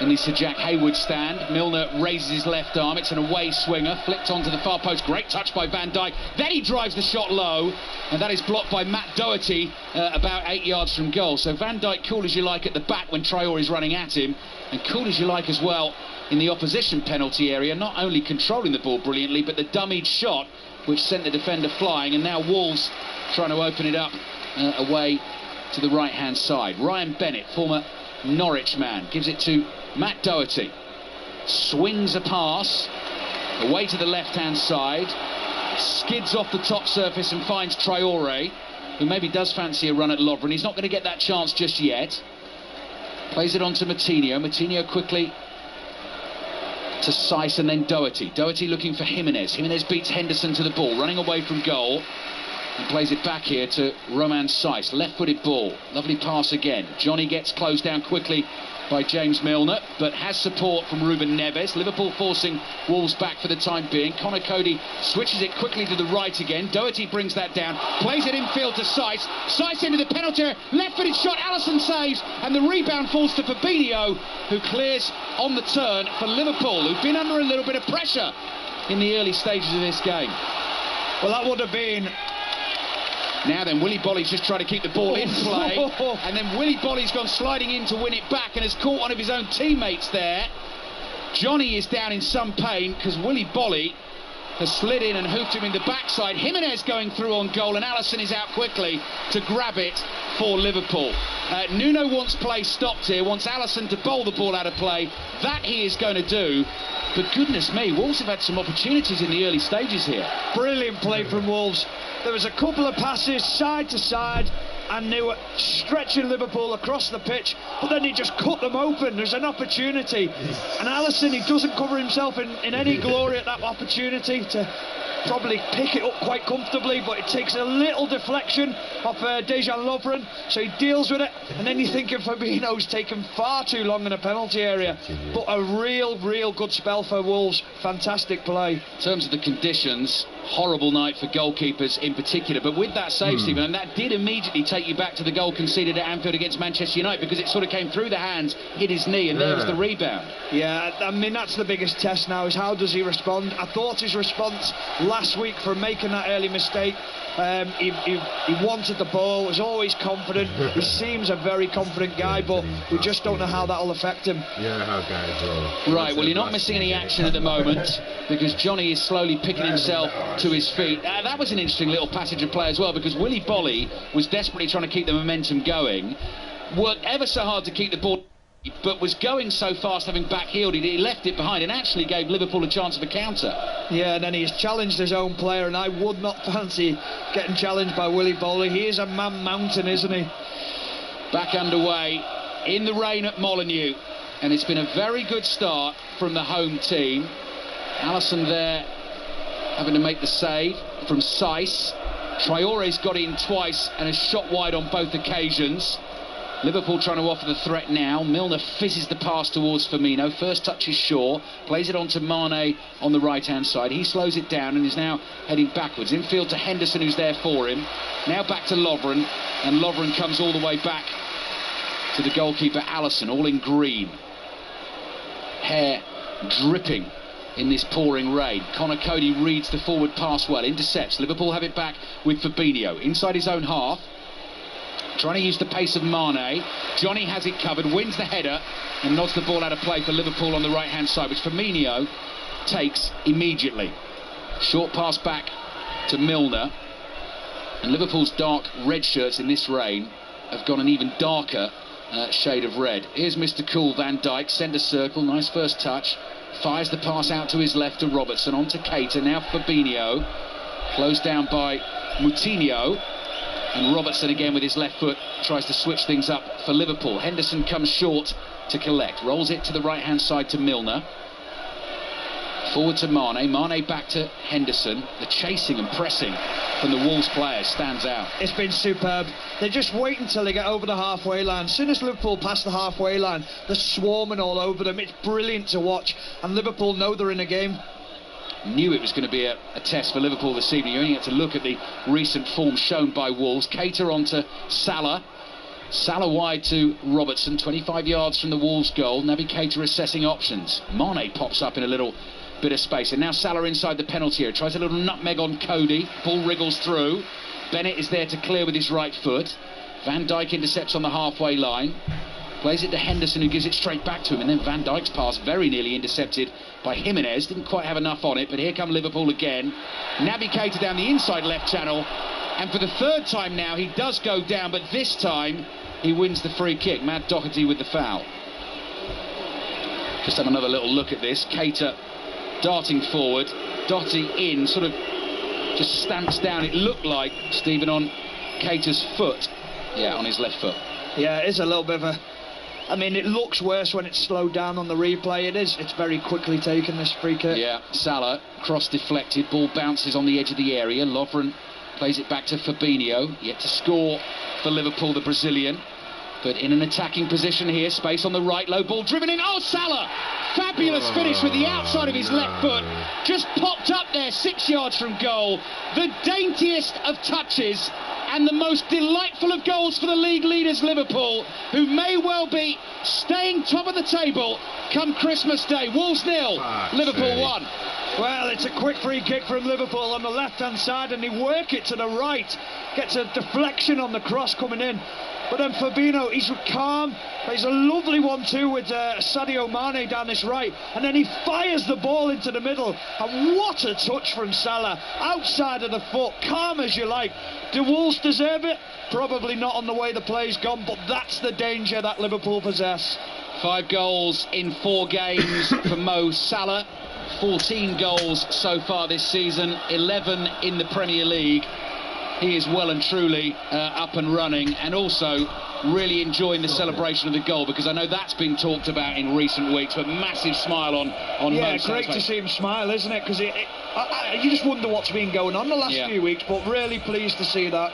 in the Sir Jack Hayward stand. Milner raises his left arm. It's an away swinger, flicked onto the far post. Great touch by Van Dijk. Then he drives the shot low, and that is blocked by Matt Doherty about 8 yards from goal. So Van Dijk cool as you like at the back when Traore is running at him, and cool as you like as well in the opposition penalty area, not only controlling the ball brilliantly, but the dummied shot which sent the defender flying. And now Wolves trying to open it up away to the right-hand side. Ryan Bennett, former Norwich man, gives it to Matt Doherty. Swings a pass away to the left-hand side, skids off the top surface and finds Traore, who maybe does fancy a run at Lovren. He's not going to get that chance just yet. Plays it on to Moutinho. Moutinho quickly to Saiss and then Doherty. Doherty looking for Jimenez. Jimenez beats Henderson to the ball, running away from goal. And plays it back here to Romain Saiss. Left-footed ball. Lovely pass again. Johnny gets closed down quickly by James Milner, but has support from Ruben Neves. Liverpool forcing Wolves back for the time being. Conor Coady switches it quickly to the right again. Doherty brings that down, plays it infield to Saiss. Saiss into the penalty area. Left-footed shot. Alisson saves, and the rebound falls to Fabinho, who clears on the turn for Liverpool, who've been under a little bit of pressure in the early stages of this game. Well, that would have been... Now then, Willy Bolly's just trying to keep the ball in play, and then Willy Bolly's gone sliding in to win it back and has caught one of his own teammates there. Johnny is down in some pain because Willy Bolly has slid in and hoofed him in the backside. Jimenez going through on goal, and Alisson is out quickly to grab it for Liverpool. Nuno wants play stopped here, wants Alisson to bowl the ball out of play. That he is going to do. But goodness me, Wolves have had some opportunities in the early stages here. Brilliant play from Wolves. There was a couple of passes side to side, and they were stretching Liverpool across the pitch, but then he just cut them open. There's an opportunity, and Alisson, he doesn't cover himself in any glory at that opportunity to probably pick it up quite comfortably, but it takes a little deflection off Dejan Lovren, so he deals with it, and then you think of Fabinho's taken far too long in a penalty area. But a real good spell for Wolves. Fantastic play. In terms of the conditions, horrible night for goalkeepers in particular, but with that save, Stephen, and that did immediately take you back to the goal conceded at Anfield against Manchester United, because it sort of came through the hands, hit his knee, and there was the rebound. Yeah, I mean, that's the biggest test now, is how does he respond. I thought his response last week for making that early mistake, he wanted the ball, was always confident. He seems a very confident guy, but we just don't know how that'll affect him. Yeah, how guys roll. Right, well, you're not missing any action at the moment, because Johnny is slowly picking himself to his feet. That was an interesting little passage of play as well, because Willy Bolly was desperately trying to keep the momentum going, worked ever so hard to keep the ball, but was going so fast, having back-heeled it, he left it behind and actually gave Liverpool a chance of a counter. Yeah, and then he's challenged his own player, and I would not fancy getting challenged by Willy Bolly. He is a man mountain, isn't he? Back underway in the rain at Molineux, and it's been a very good start from the home team. Alisson there having to make the save from Saiss. Traore's got in twice and has shot wide on both occasions. Liverpool trying to offer the threat now. Milner fizzes the pass towards Firmino. First touch is Shaw. Plays it on to Mane on the right-hand side. He slows it down and is now heading backwards. Infield to Henderson, who's there for him. Now back to Lovren. And Lovren comes all the way back to the goalkeeper, Alisson, all in green. Hair dripping in this pouring rain. Conor Coady reads the forward pass well. Intercepts. Liverpool have it back with Fabinho. Inside his own half. Trying to use the pace of Mane. Johnny has it covered, wins the header, and nods the ball out of play for Liverpool on the right-hand side, which Firmino takes immediately. Short pass back to Milner. And Liverpool's dark red shirts in this rain have got an even darker shade of red. Here's Mr. Cool, Van Dijk, centre circle, nice first touch. Fires the pass out to his left to Robertson, on to Keita, now Fabinho. Closed down by Moutinho. And Robertson again with his left foot tries to switch things up for Liverpool. Henderson comes short to collect. Rolls it to the right-hand side to Milner. Forward to Mane. Mane back to Henderson. The chasing and pressing from the Wolves players stands out. It's been superb. They just wait until they get over the halfway line. As soon as Liverpool pass the halfway line, they're swarming all over them. It's brilliant to watch. And Liverpool know they're in a game. knew it was going to be a test for Liverpool this evening. You only had to look at the recent form shown by Wolves. Keita onto Salah. Salah wide to Robertson, 25 yards from the Wolves goal. Naby Keita assessing options. Mane pops up in a little bit of space, and now Salah inside the penalty area, tries a little nutmeg on Cody. Ball wriggles through. Bennett is there to clear with his right foot. Van Dijk intercepts on the halfway line, plays it to Henderson, who gives it straight back to him, and then Van Dijk's pass very nearly intercepted by Jimenez. Didn't quite have enough on it, but here come Liverpool again. Naby Keita down the inside left channel, and for the third time now he does go down, but this time he wins the free kick. Matt Doherty with the foul. Just have another little look at this. Keita darting forward, Doherty in, sort of just stamps down. It looked like, Stephen, on Keita's foot. Yeah, on his left foot. Yeah, it is a little bit of a... I mean, it looks worse when it's slowed down on the replay. It is. It's very quickly taken, this free kick. Yeah, Salah, cross deflected, ball bounces on the edge of the area. Lovren plays it back to Fabinho, yet to score for Liverpool, the Brazilian. But in an attacking position here, space on the right, low ball driven in. Oh, Salah! Fabulous finish with the outside of his left foot. Just popped up there, 6 yards from goal. The daintiest of touches and the most delightful of goals for the league leaders, Liverpool, who may well be staying top of the table come Christmas Day. Wolves 0, Liverpool 1. Well, it's a quick free kick from Liverpool on the left-hand side, and they work it to the right. Gets a deflection on the cross coming in. But then Fabinho, he's calm. Plays a lovely one too with Sadio Mane down this right, and then he fires the ball into the middle. And what a touch from Salah, outside of the foot, calm as you like. Do Wolves deserve it? Probably not on the way the play's gone, but that's the danger that Liverpool possess. 5 goals in 4 games for Mo Salah. 14 goals so far this season, 11 in the Premier League. He is well and truly up and running, and also really enjoying the celebration of the goal, because I know that's been talked about in recent weeks. But massive smile on yeah, Mo great to see him smile, isn't it? Because you just wonder what's been going on the last few weeks, but really pleased to see that.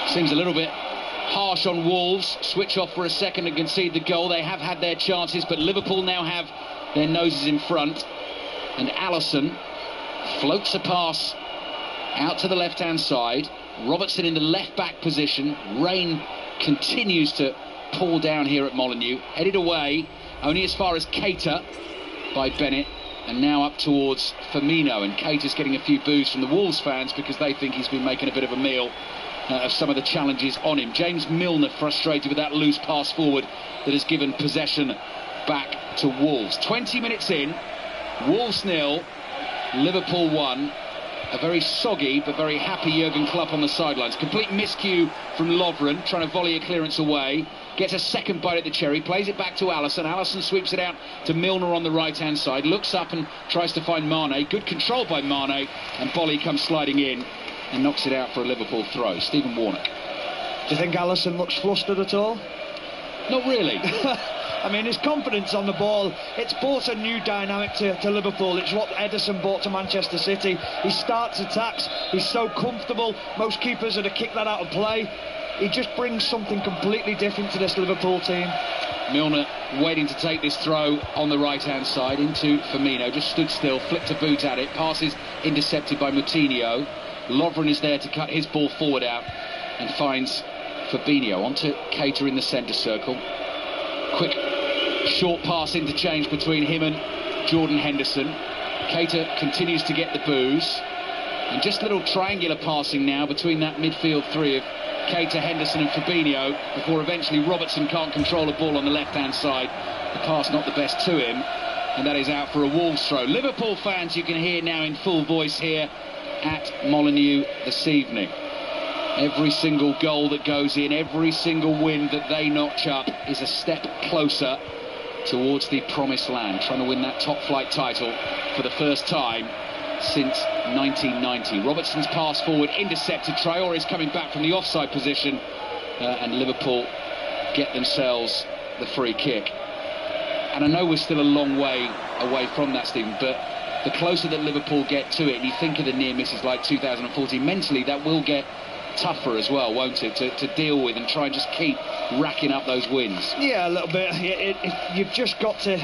Seems a little bit harsh on Wolves. Switch off for a second and concede the goal. They have had their chances, but Liverpool now have their noses in front, and Alisson floats a pass out to the left-hand side. Robertson in the left-back position. Rain continues to pour down here at Molineux. Headed away only as far as Keita by Bennett, and now up towards Firmino. And Keita's getting a few boos from the Wolves fans because they think he's been making a bit of a meal of some of the challenges on him. James Milner frustrated with that loose pass forward that has given possession back to Wolves. 20 minutes in, Wolves 0, Liverpool 1. A very soggy but very happy Jurgen Klopp on the sidelines. Complete miscue from Lovren, trying to volley a clearance away. Gets a second bite at the cherry, plays it back to Alisson. Alisson sweeps it out to Milner on the right-hand side. Looks up and tries to find Mane. Good control by Mane, and Bolly comes sliding in and knocks it out for a Liverpool throw. Stephen Warnock. Do you think Alisson looks flustered at all? Not really. I mean, his confidence on the ball, it's brought a new dynamic to Liverpool. It's what Ederson brought to Manchester City. He starts attacks, he's so comfortable. Most keepers would have kicked that out of play. He just brings something completely different to this Liverpool team. Milner waiting to take this throw on the right-hand side into Firmino. Just stood still, flicked a boot at it. Passes intercepted by Moutinho. Lovren is there to cut his ball forward out and finds Fabinho onto Keita in the centre circle. Quick short pass interchange between him and Jordan Henderson. Keita continues to get the boos, and just a little triangular passing now between that midfield three of Keita, Henderson and Fabinho, before eventually Robertson can't control a ball on the left-hand side. The pass not the best to him, and that is out for a Wolves throw. Liverpool fans you can hear now in full voice here at Molineux this evening. Every single goal that goes in, every single win that they notch up is a step closer towards the promised land, trying to win that top flight title for the first time since 1990. Robertson's pass forward intercepted. Traore's coming back from the offside position, and Liverpool get themselves the free kick. And I know we're still a long way away from that, Stephen, but the closer that Liverpool get to it, and you think of the near misses like 2014, mentally that will get tougher as well, won't it, to deal with and try and just keep racking up those wins. Yeah, a little bit. You've just got to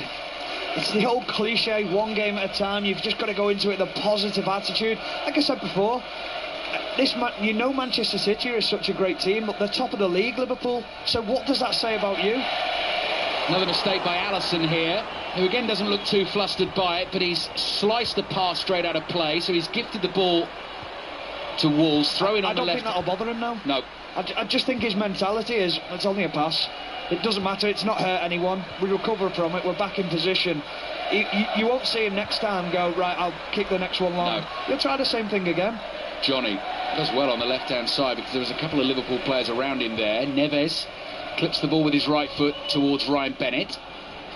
it's the old cliche, one game at a time. You've just got to go into it with a positive attitude. Like I said before, Manchester City is such a great team, but they're top of the league, Liverpool. So what does that say about you? Another mistake by Alisson here, who again doesn't look too flustered by it, but he's sliced the pass straight out of play, so he's gifted the ball to Wolves, throwing on the left. I don't think that'll bother him now. No. I just think his mentality is, it's only a pass. It doesn't matter, it's not hurt anyone. We recover from it, we're back in position. You won't see him next time go, right, I'll kick the next one long. No. He'll try the same thing again. Johnny does well on the left-hand side because there was a couple of Liverpool players around him there. Neves clips the ball with his right foot towards Ryan Bennett,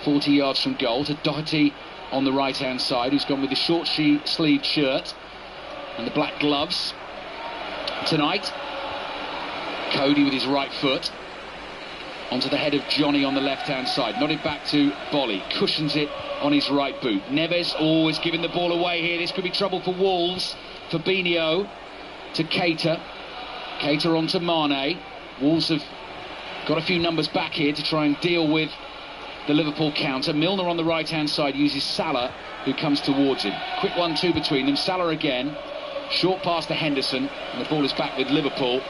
40 yards from goal, to Doherty on the right-hand side, who's gone with the short-sleeved shirt and the black gloves tonight. Cody with his right foot onto the head of Johnny on the left-hand side, nodded back to Bolly, cushions it on his right boot. Neves always giving the ball away here. This could be trouble for Wolves. Fabinho to Keita. Keita on to Mane. Wolves have got a few numbers back here to try and deal with the Liverpool counter. Milner on the right-hand side uses Salah, who comes towards him. Quick 1-2 between them. Salah again. Short pass to Henderson, and the ball is back with Liverpool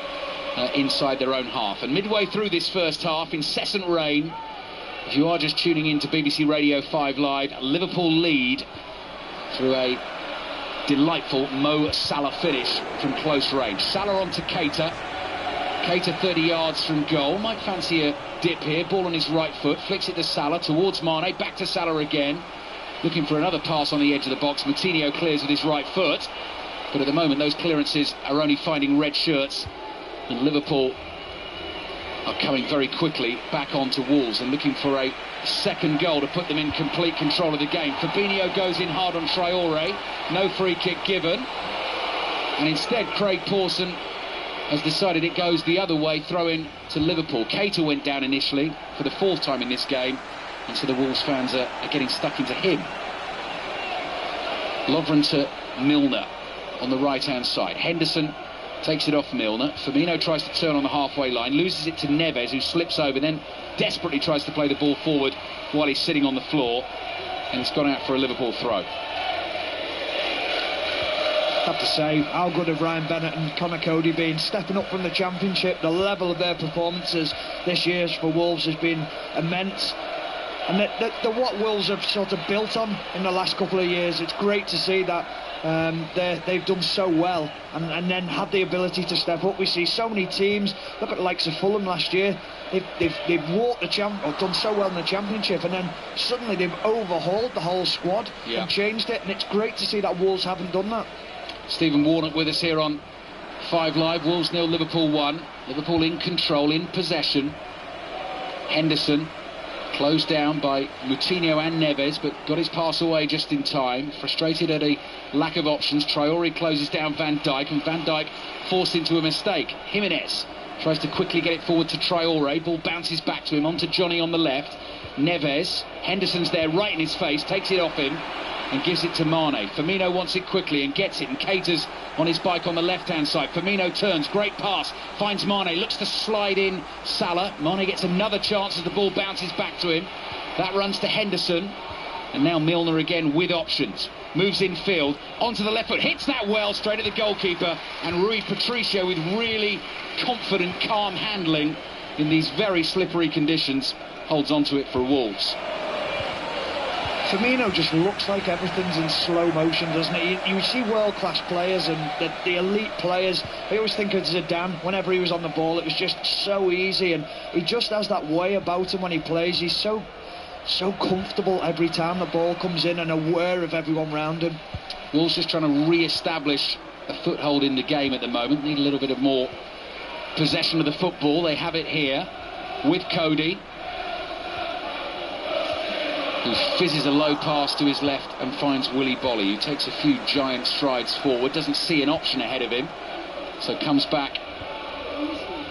inside their own half. And midway through this first half, incessant rain. If you are just tuning in to BBC Radio 5 Live, Liverpool lead through a delightful Mo Salah finish from close range. Salah on to Keita. Keita 30 yards from goal. Might fancy a dip here. Ball on his right foot. Flicks it to Salah towards Mane. Back to Salah again. Looking for another pass on the edge of the box. Moutinho clears with his right foot. But at the moment, those clearances are only finding red shirts. And Liverpool are coming very quickly back onto Wolves and looking for a second goal to put them in complete control of the game. Fabinho goes in hard on Traore. No free kick given. And instead, Craig Pawson has decided it goes the other way, throw in to Liverpool. Keita went down initially for the fourth time in this game, and so the Wolves fans are getting stuck into him. Lovren to Milner on the right-hand side. Henderson takes it off Milner. Firmino tries to turn on the halfway line, loses it to Neves, who slips over, then desperately tries to play the ball forward while he's sitting on the floor, and it's gone out for a Liverpool throw. I have to say, how good have Ryan Bennett and Connor Cody been stepping up from the Championship? The level of their performances this year for Wolves has been immense, and what Wolves have sort of built on in the last couple of years. It's great to see that they've done so well and then had the ability to step up. We see so many teams, look at the likes of Fulham last year, they've walked or done so well in the Championship, and then suddenly they've overhauled the whole squad and changed it, and it's great to see that Wolves haven't done that. Stephen Warnock with us here on 5 Live. Wolves 0, Liverpool 1. Liverpool in control, in possession. Henderson closed down by Moutinho and Neves, but got his pass away just in time. Frustrated at a lack of options, Traore closes down Van Dijk, and Van Dijk forced into a mistake. Jimenez tries to quickly get it forward to Traore. Ball bounces back to him, onto Johnny on the left. Neves, Henderson's there right in his face, takes it off him and gives it to Mane. Firmino wants it quickly and gets it, and Keita's on his bike on the left-hand side. Firmino turns, great pass, finds Mane, looks to slide in Salah. Mane gets another chance as the ball bounces back to him. That runs to Henderson, and now Milner again with options. Moves infield, onto the left foot, hits that well straight at the goalkeeper, and Rui Patricio with really confident, calm handling in these very slippery conditions holds onto it for Wolves. Firmino just looks like everything's in slow motion, doesn't it? You see world-class players and the elite players. I always think of Zidane. Whenever he was on the ball, it was just so easy, and he just has that way about him when he plays. He's so comfortable every time the ball comes in and aware of everyone around him. Wolves just trying to re-establish a foothold in the game at the moment. Need a little bit of more possession of the football. They have it here with Cody, who fizzes a low pass to his left and finds Willy Bolly, who takes a few giant strides forward, doesn't see an option ahead of him, so comes back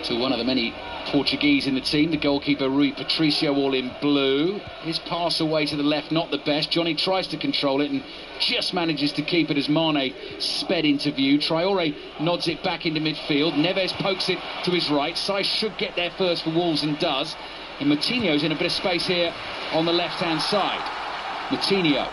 to one of the many Portuguese in the team, the goalkeeper Rui Patricio, all in blue. His pass away to the left, not the best. Johnny tries to control it and just manages to keep it as Mane sped into view. Traore nods it back into midfield. Neves pokes it to his right. Saiz should get there first for Wolves and does. And Moutinho's in a bit of space here on the left-hand side. Moutinho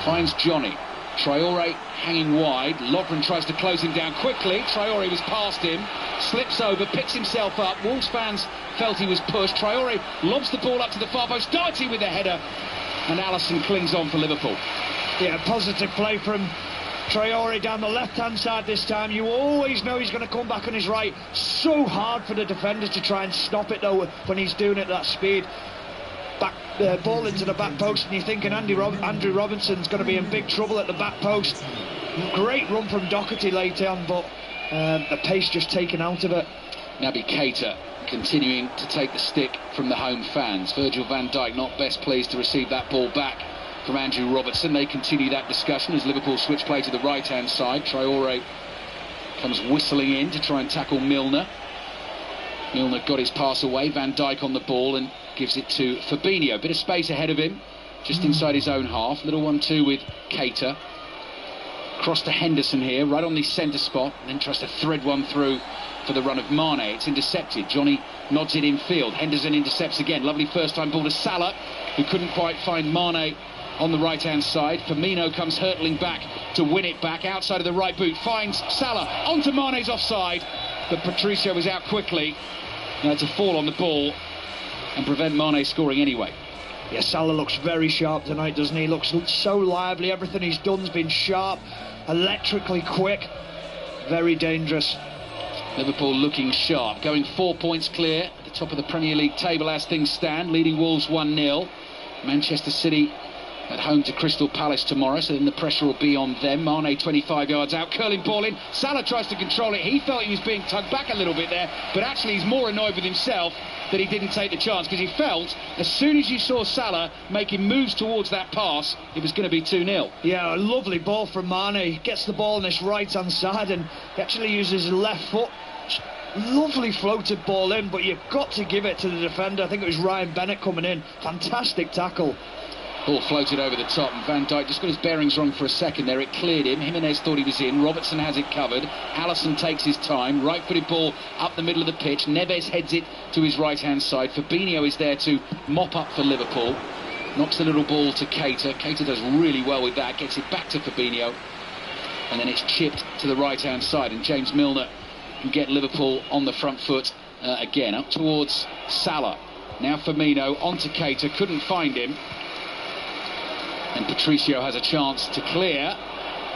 finds Johnny. Traore hanging wide. Lovren tries to close him down quickly. Traore was past him, slips over, picks himself up. Wolves fans felt he was pushed. Traore lobs the ball up to the far post. Doherty with the header, and Alisson clings on for Liverpool. Yeah, positive play from Traore down the left-hand side this time. You always know he's going to come back on his right. So hard for the defender to try and stop it, though, when he's doing it at that speed. Ball into the back post, and you're thinking Andrew Robinson's going to be in big trouble at the back post. Great run from Doherty late on, but the pace just taken out of it. Naby Keita continuing to take the stick from the home fans. Virgil van Dijk not best pleased to receive that ball back from Andrew Robertson. They continue that discussion as Liverpool switch play to the right-hand side. Traore comes whistling in to try and tackle Milner. Milner got his pass away. Van Dijk on the ball and gives it to Fabinho. Bit of space ahead of him, just inside his own half. Little 1-2 with Keita. Cross to Henderson here, right on the centre spot, and then tries to thread one through for the run of Mane. It's intercepted. Johnny nods it in field. Henderson intercepts again. Lovely first-time ball to Salah, who couldn't quite find Mane on the right-hand side. Firmino comes hurtling back to win it back. Outside of the right boot, finds Salah. Onto Mane's offside, but Patricio was out quickly. Now to fall on the ball and prevent Mane scoring anyway. Yeah, Salah looks very sharp tonight, doesn't he? Looks so lively. Everything he's done's been sharp, electrically quick, very dangerous. Liverpool looking sharp, going 4 points clear at the top of the Premier League table as things stand, leading Wolves 1-0. Manchester City at home to Crystal Palace tomorrow, so then the pressure will be on them. Mane 25 yards out, curling ball in. Salah tries to control it. He felt he was being tugged back a little bit there, but actually he's more annoyed with himself that he didn't take the chance, because he felt as soon as you saw Salah making moves towards that pass, it was going to be 2-0. Yeah, a lovely ball from Mane. He gets the ball on his right-hand side and he actually uses his left foot. Lovely floated ball in, but you've got to give it to the defender. I think it was Ryan Bennett coming in. Fantastic tackle. Ball floated over the top, and Van Dijk just got his bearings wrong for a second there. It cleared him. Jimenez thought he was in. Robertson has it covered. Alisson takes his time. Right-footed ball up the middle of the pitch. Neves heads it to his right-hand side. Fabinho is there to mop up for Liverpool. Knocks the little ball to Keita. Keita does really well with that. Gets it back to Fabinho. And then it's chipped to the right-hand side. And James Milner can get Liverpool on the front foot again. Up towards Salah. Now Firmino onto Keita. Couldn't find him. And Patricio has a chance to clear,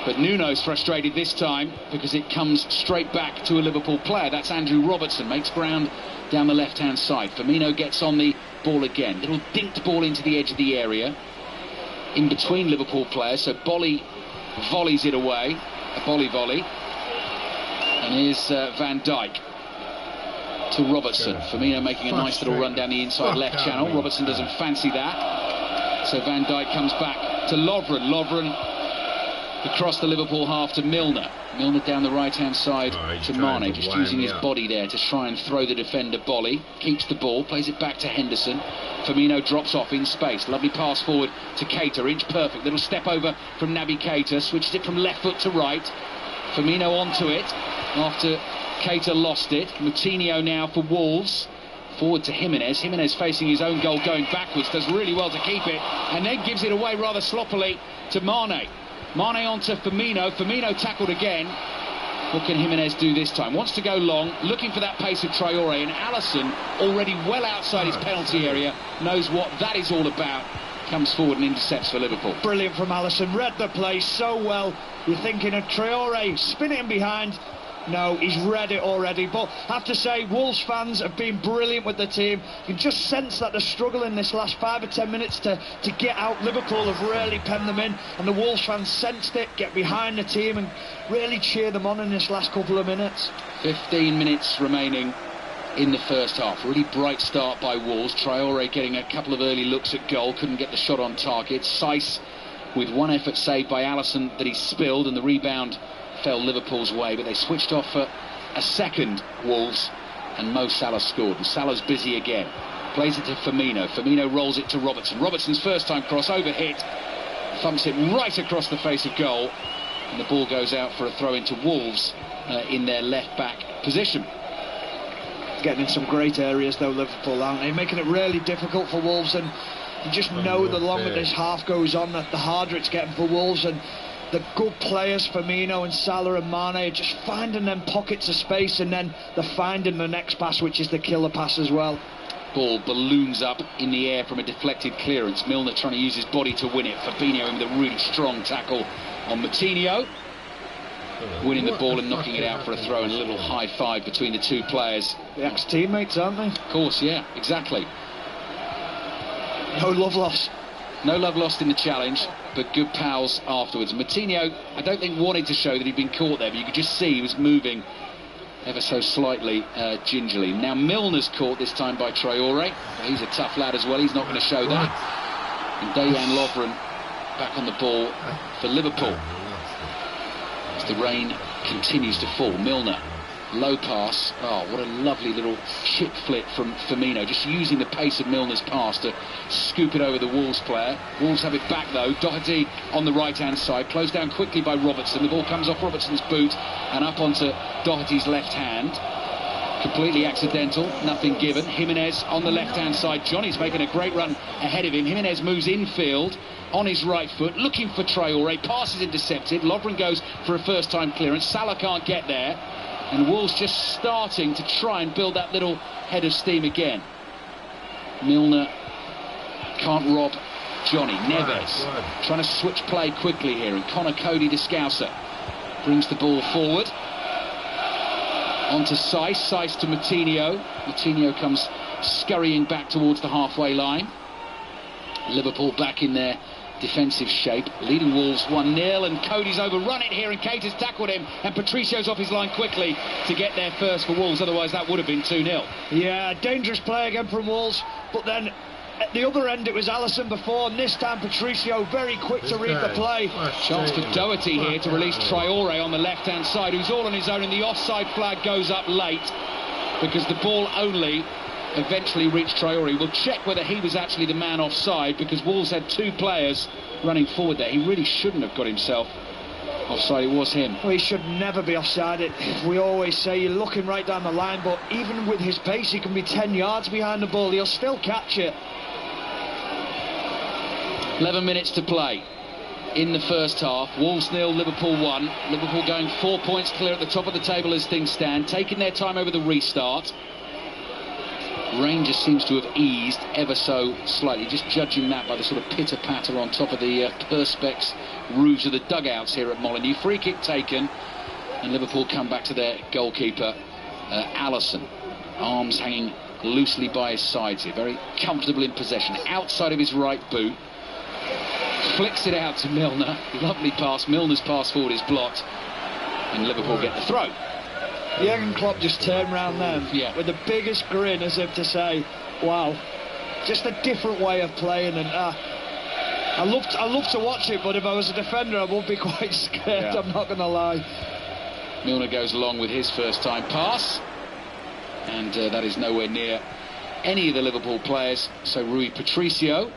but Nuno's frustrated this time because it comes straight back to a Liverpool player. That's Andrew Robertson, makes ground down the left-hand side. Firmino gets on the ball again. Little dinked ball into the edge of the area, in between Liverpool players. So Bolly volleys it away, a volley. And here's Van Dijk to Robertson. Firmino making a nice little run down the inside left channel. Robertson doesn't fancy that. So Van Dijk comes back to Lovren. Lovren across the Liverpool half to Milner. Milner down the right-hand side to Mane, just using his body there to try and throw the defender. Bolly keeps the ball, plays it back to Henderson. Firmino drops off in space. Lovely pass forward to Keita, inch perfect. Little step over from Naby Keita, switches it from left foot to right. Firmino onto it after Keita lost it. Moutinho now for Wolves. Forward to Jimenez. Jimenez facing his own goal, going backwards, does really well to keep it, and then gives it away rather sloppily to Mane. Mane onto Firmino. Firmino tackled again. What can Jimenez do this time? Wants to go long, looking for that pace of Traore, and Alisson, already well outside his penalty area, knows what that is all about. Comes forward and intercepts for Liverpool. Brilliant from Alisson. Read the play so well. You're thinking of Traore, spin it in behind. No, he's read it already. But I have to say, Wolves fans have been brilliant with the team. You just sense that they're struggling this last 5 or 10 minutes to get out. Liverpool have really penned them in, and the Wolves fans sensed it, get behind the team and really cheer them on in this last couple of minutes. 15 minutes remaining in the first half. Really bright start by Wolves. Traore getting a couple of early looks at goal, couldn't get the shot on target. Saiss with one effort saved by Alisson that he spilled, and the rebound fell Liverpool's way, but they switched off for a second, Wolves, and Mo Salah scored, and Salah's busy again. Plays it to Firmino. Firmino rolls it to Robertson. Robertson's first time cross, over hit, thumps it right across the face of goal, and the ball goes out for a throw into Wolves in their left back position. Getting in some great areas though, Liverpool, aren't they? Making it really difficult for Wolves, and You just know the longer this half goes on, that the harder it's getting for Wolves, and the good players, Firmino and Salah and Mane, are just finding them pockets of space, and then they're finding the next pass, which is the killer pass as well. Ball balloons up in the air from a deflected clearance. Milner trying to use his body to win it. Fabinho in with a really strong tackle on Moutinho, winning the ball and knocking it out for a throw, and a little high five between the two players. The ex-teammates, aren't they? Of course, yeah, exactly. No love lost. No love lost in the challenge, but good pals afterwards. Moutinho, I don't think wanted to show that he'd been caught there, but you could just see he was moving ever so slightly gingerly. Now Milner's caught this time by Traore. He's a tough lad as well, he's not going to show that. And Dejan Lovren back on the ball for Liverpool as the rain continues to fall. Milner, low pass. Oh, what a lovely little chip flick from Firmino, just using the pace of Milner's pass to scoop it over the Wolves player. Wolves have it back though. Doherty on the right hand side, closed down quickly by Robertson. The ball comes off Robertson's boot and up onto Doherty's left hand. Completely accidental, nothing given. Jimenez on the left hand side. Johnny's making a great run ahead of him. Jimenez moves infield on his right foot, looking for Traore. Pass is intercepted. Lovren goes for a first time clearance. Salah can't get there. And Wolves just starting to try and build that little head of steam again. Milner can't rob Johnny. Neves trying to switch play quickly here, and Connor Cody, the Scouser, brings the ball forward. On to Saiss to Moutinho. Moutinho comes scurrying back towards the halfway line. Liverpool back in their defensive shape, leading Wolves 1-0, and Cody's overrun it here, and Keita's tackled him, and Patricio's off his line quickly to get there first for Wolves, otherwise that would have been 2-0. Yeah, dangerous play again from Wolves, but then at the other end it was Alisson before, and this time Patricio very quick to read the play. Chance for Doherty here to release Traore on the left hand side, who's all on his own, and the offside flag goes up late because the ball only eventually reached Traore. We'll check whether he was actually the man offside, because Wolves had two players running forward there. He really shouldn't have got himself offside. It was him. Well, he should never be offside. We always say you're looking right down the line, but even with his pace, he can be 10 yards behind the ball. He'll still catch it. 11 minutes to play in the first half. Wolves 0, Liverpool 1. Liverpool going 4 points clear at the top of the table as things stand, taking their time over the restart. Rain just seems to have eased ever so slightly, just judging that by the sort of pitter-patter on top of the perspex roofs of the dugouts here at Molineux. Free kick taken, and Liverpool come back to their goalkeeper, Alisson. Arms hanging loosely by his sides here, very comfortable in possession, outside of his right boot. Flicks it out to Milner. Lovely pass. Milner's pass forward is blocked, and Liverpool get the throw. Jurgen Klopp just turned round then with the biggest grin, as if to say, wow, just a different way of playing. And I love to watch it, but if I was a defender I would be quite scared, I'm not going to lie. Milner goes along with his first time pass, and that is nowhere near any of the Liverpool players. So Rui Patricio,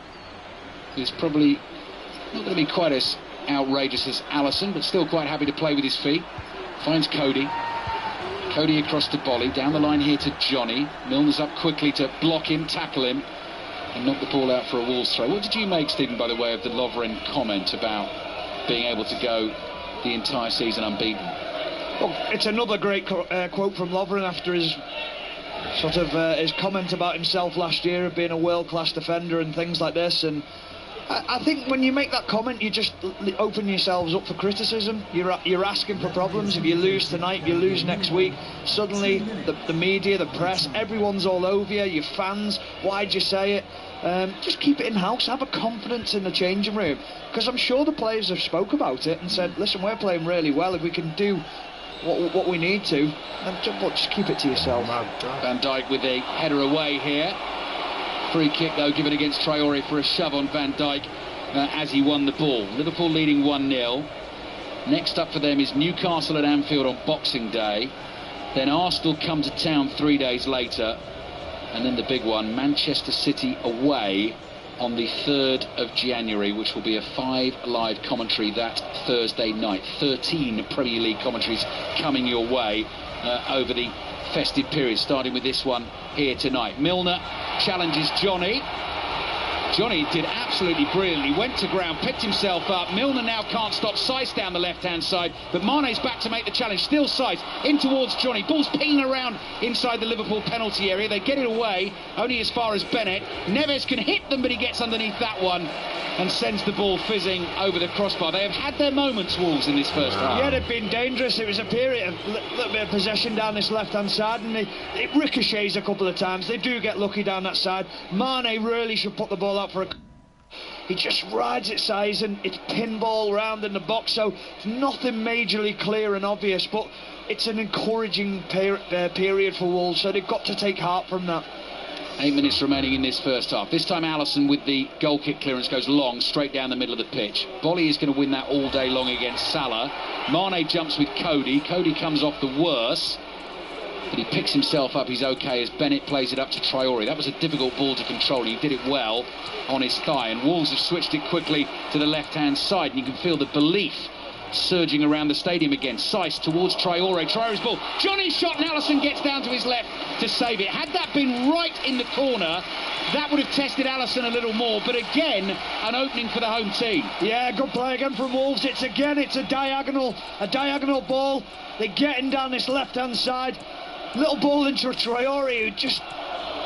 who's probably not going to be quite as outrageous as Alisson, but still quite happy to play with his feet, finds Cody. Cody across to Bolly, down the line here to Johnny. Milner's up quickly to block him, tackle him, and knock the ball out for a Wolves throw. What did you make, Stephen, by the way, of the Lovren comment about being able to go the entire season unbeaten? Well, it's another great quote from Lovren after his sort of his comment about himself last year of being a world-class defender and things like this. And I think when you make that comment, you just open yourselves up for criticism. You're asking for problems. If you lose tonight, you lose next week. Suddenly, the media, the press, everyone's all over you. Your fans, why'd you say it? Just keep it in-house. Have a confidence in the changing room. Because I'm sure the players have spoke about it and said, listen, we're playing really well. If we can do what we need to, then just keep it to yourself. Van Dijk with a header away here. Free kick though given against Traore for a shove on Van Dijk as he won the ball. Liverpool leading 1-0. Next up for them is Newcastle at Anfield on Boxing Day. Then Arsenal come to town 3 days later. And then the big one, Manchester City away on the 3rd of January, which will be a 5 live commentary that Thursday night. 13 Premier League commentaries coming your way over the festive period, starting with this one here tonight. Milner challenges Johnny. Johnny did absolutely brilliantly, went to ground, picked himself up. Milner now can't stop Seiss down the left-hand side, but Mane's back to make the challenge. Still Seiss in towards Johnny. Ball's peeling around inside the Liverpool penalty area. They get it away, only as far as Bennett. Neves can hit them, but he gets underneath that one and sends the ball fizzing over the crossbar. They have had their moments, Wolves, in this first half. Yeah, they've been dangerous. It was a period of a little bit of possession down this left-hand side, and it ricochets a couple of times. They do get lucky down that side. Mane really should put the ball out for a... He just rides it, size, and it's pinball round in the box, so it's nothing majorly clear and obvious, but it's an encouraging period for Wolves, so they've got to take heart from that. 8 minutes remaining in this first half. This time Alisson with the goal kick clearance goes long, straight down the middle of the pitch. Bolly is going to win that all day long against Salah. Mane jumps with Cody. Cody comes off the worse, but he picks himself up. He's okay as Bennett plays it up to Traore. That was a difficult ball to control. He did it well on his thigh, and Wolves have switched it quickly to the left-hand side, and you can feel the belief surging around the stadium again. Seiss towards Traore. Traore's ball. Johnny's shot, and Alisson gets down to his left to save it. Had that been right in the corner, that would have tested Alisson a little more, but again, an opening for the home team. Yeah, good play again from Wolves. It's a diagonal ball. They're getting down this left-hand side. Little ball into Traore, who just...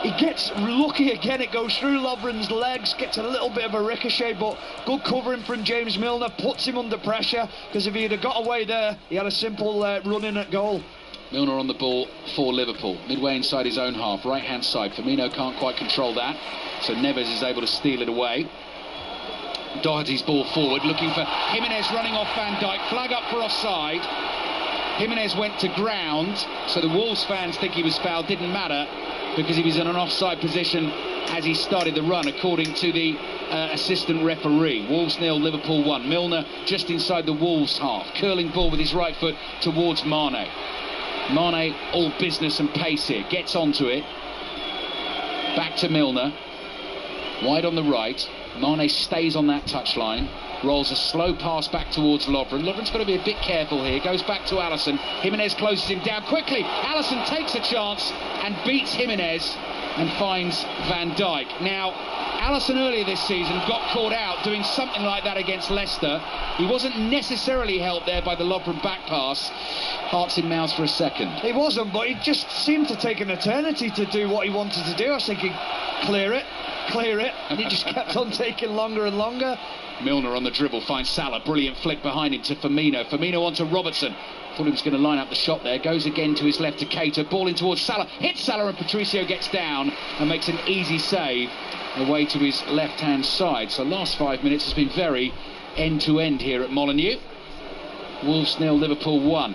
He gets lucky again. It goes through Lovren's legs, gets a little bit of a ricochet, but good covering from James Milner, puts him under pressure, because if he'd have got away there, he had a simple run in at goal. Milner on the ball for Liverpool, midway inside his own half, right-hand side. Firmino can't quite control that, so Neves is able to steal it away. Doherty's ball forward, looking for Jimenez running off Van Dijk, flag up for offside. Jimenez went to ground, so the Wolves fans think he was fouled. Didn't matter, because he was in an offside position as he started the run, according to the assistant referee. Wolves 0, Liverpool 1. Milner just inside the Wolves half, curling ball with his right foot towards Mane. Mane, all business and pace here, gets onto it. Back to Milner, wide on the right. Mane stays on that touchline, rolls a slow pass back towards Lovren. Lovren's got to be a bit careful here, goes back to Alisson. Jimenez closes him down quickly. Alisson takes a chance and beats Jimenez and finds Van Dijk. Now, Alisson earlier this season got caught out doing something like that against Leicester. He wasn't necessarily helped there by the Lovren back pass. Hearts in mouths for a second. He wasn't, but he just seemed to take an eternity to do what he wanted to do. I was thinking, clear it, and he just kept on taking longer and longer. Milner on the dribble finds Salah, brilliant flick behind him to Firmino. Firmino onto Robertson. Thought he was going to line up the shot there. Goes again to his left to Keita. Ball in towards Salah. Hits Salah and Patricio gets down and makes an easy save away to his left-hand side. So last 5 minutes has been very end-to-end here at Molineux. Wolves 0, Liverpool 1.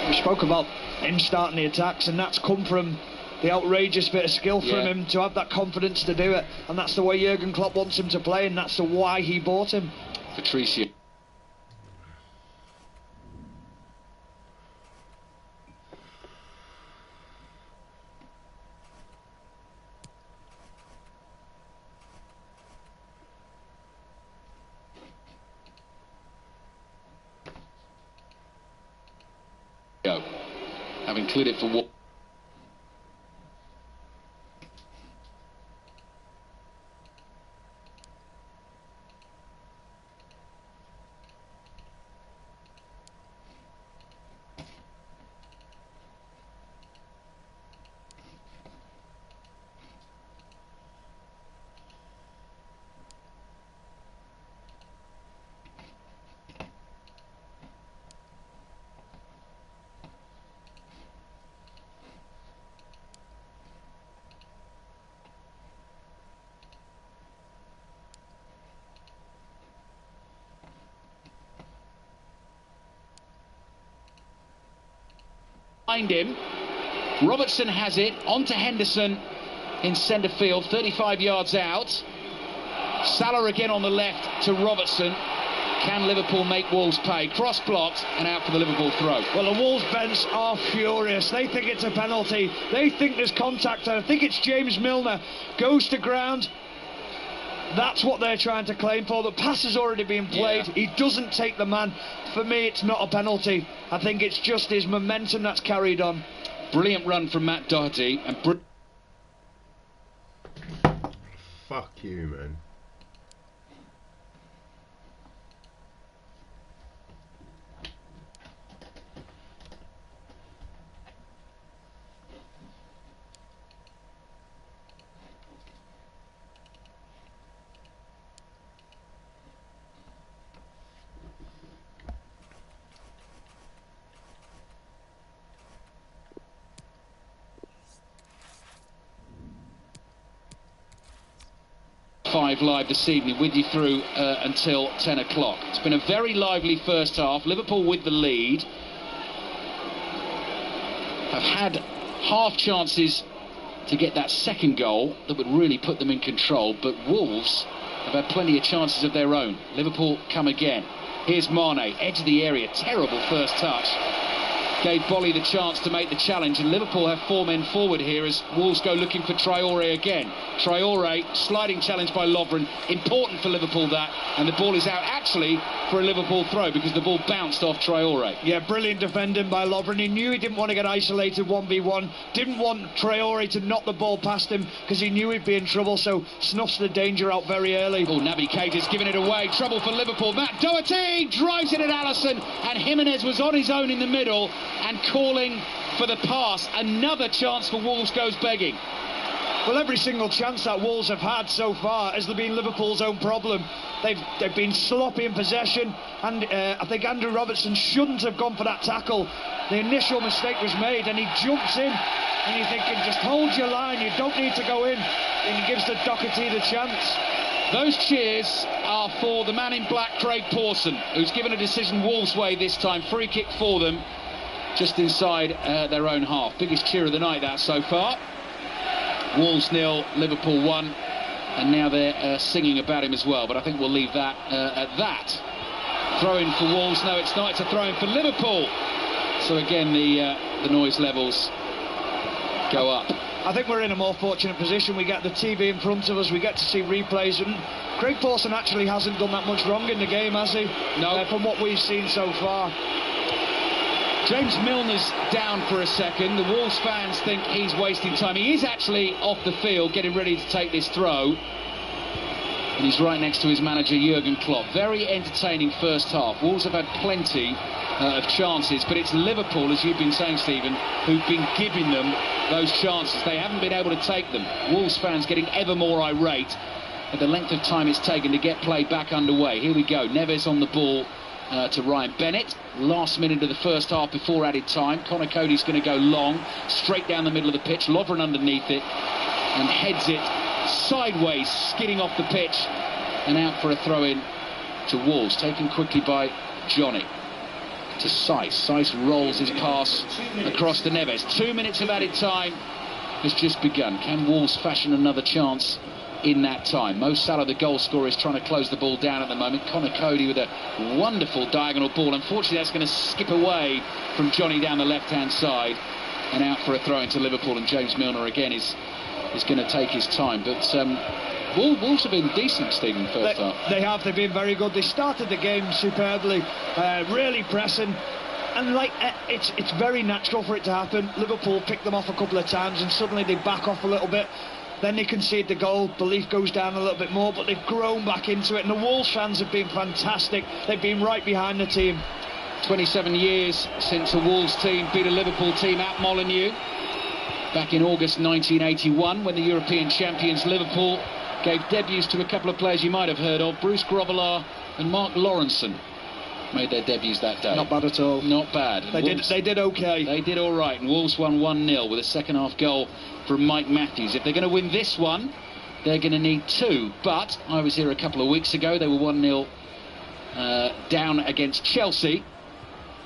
We spoke about him starting the attacks, and that's come from the outrageous bit of skill from him to have that confidence to do it, and that's the way Jurgen Klopp wants him to play, and that's the why he bought him. Patricio. Having cleared it for what? Behind him, Robertson has it, onto Henderson in centre field, 35 yards out. Salah again on the left to Robertson. Can Liverpool make Wolves pay? Cross blocked and out for the Liverpool throw. Well, the Wolves bench are furious. They think it's a penalty. They think there's contact. I think it's James Milner. Goes to ground. That's what they're trying to claim for. The pass has already been played. Yeah. He doesn't take the man. For me, it's not a penalty. I think it's just his momentum that's carried on. Brilliant run from Matt Doherty. And fuck you, man. Live this evening with you through until 10 o'clock. It's been a very lively first half. Liverpool with the lead have had half chances to get that second goal that would really put them in control, but Wolves have had plenty of chances of their own. Liverpool come again. Here's Mane, edge of the area, terrible first touch. Gave Bolly the chance to make the challenge, and Liverpool have 4 men forward here as Wolves go looking for Traoré again. Traoré, sliding challenge by Lovren, important for Liverpool that, and the ball is out actually for a Liverpool throw because the ball bounced off Traoré. Yeah, brilliant defending by Lovren. He knew he didn't want to get isolated 1v1, didn't want Traoré to knock the ball past him because he knew he'd be in trouble, so snuffs the danger out very early. Oh, Naby Keita's giving it away, trouble for Liverpool. Matt Doherty drives it at Alisson, and Jimenez was on his own in the middle and calling for the pass. Another chance for Wolves goes begging. Well, every single chance that Wolves have had so far has been Liverpool's own problem. They've been sloppy in possession, and I think Andrew Robertson shouldn't have gone for that tackle. The initial mistake was made, and he jumps in, and you're thinking, just hold your line, you don't need to go in, and he gives the Doherty the chance. Those cheers are for the man in black, Craig Pawson, who's given a decision Wolves' way this time. Free kick for them, just inside their own half. Biggest cheer of the night, that, so far. Wolves 0, Liverpool 1, and now they're singing about him as well, but I think we'll leave that at that. Throw-in for Wolves, no it's not, it's a throw-in for Liverpool. So again the noise levels go up. I think we're in a more fortunate position. We get the TV in front of us, we get to see replays, and Craig Pawson actually hasn't done that much wrong in the game, has he? No. From what we've seen so far. James Milner's down for a second. The Wolves fans think he's wasting time. He is actually off the field getting ready to take this throw. And he's right next to his manager, Jurgen Klopp. Very entertaining first half. Wolves have had plenty of chances, but it's Liverpool, as you've been saying, Stephen, who've been giving them those chances. They haven't been able to take them. Wolves fans getting ever more irate at the length of time it's taken to get play back underway. Here we go. Neves on the ball. To Ryan Bennett, last minute of the first half before added time. Connor Cody's going to go long, straight down the middle of the pitch. Lovren underneath it and heads it sideways, skidding off the pitch and out for a throw-in to Wolves, taken quickly by Johnny. To Saiss. Saiss rolls his pass across to Neves. 2 minutes of added time has just begun. Can Wolves fashion another chance in that time? Mo Salah, the goal scorer, is trying to close the ball down at the moment. Connor Cody with a wonderful diagonal ball. Unfortunately, that's going to skip away from Johnny down the left-hand side and out for a throw into Liverpool. And James Milner again is going to take his time. But Wolves have been decent, Stephen, first half. They have. They've been very good. They started the game superbly, really pressing. And it's very natural for it to happen. Liverpool picked them off a couple of times, and suddenly they back off a little bit. Then they concede the goal, belief goes down a little bit more, but they've grown back into it, and the Wolves fans have been fantastic. They've been right behind the team. 27 years since a Wolves team beat a Liverpool team at Molineux back in August 1981, when the European champions Liverpool gave debuts to a couple of players you might have heard of. Bruce Grobbelaar and Mark Lawrenson made their debuts that day. Not bad at all. Not bad. They did okay. They did all right, and Wolves won 1-0 with a second half goal from Mike Matthews. If they're going to win this one, they're going to need 2. But I was here a couple of weeks ago. They were 1-0 down against Chelsea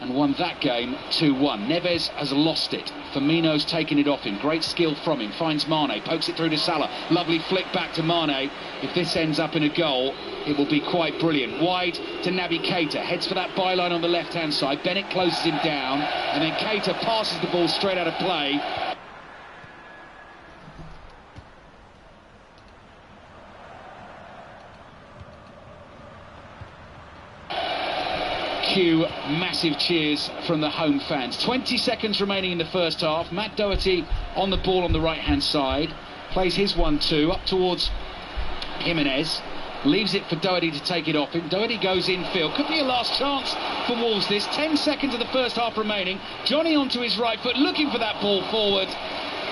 and won that game 2-1. Neves has lost it. Firmino's taken it off him. Great skill from him. Finds Mane, pokes it through to Salah. Lovely flick back to Mane. If this ends up in a goal, it will be quite brilliant. Wide to Naby Keita. Heads for that byline on the left-hand side. Bennett closes him down, and then Keita passes the ball straight out of play. Cue massive cheers from the home fans. 20 seconds remaining in the first half. Matt Doherty on the ball on the right-hand side. Plays his 1-2 up towards Jimenez leaves it for Doherty to take it off him. Doherty goes infield. Could be a last chance for Wolves this. 10 seconds of the first half remaining. Johnny onto his right foot, looking for that ball forward.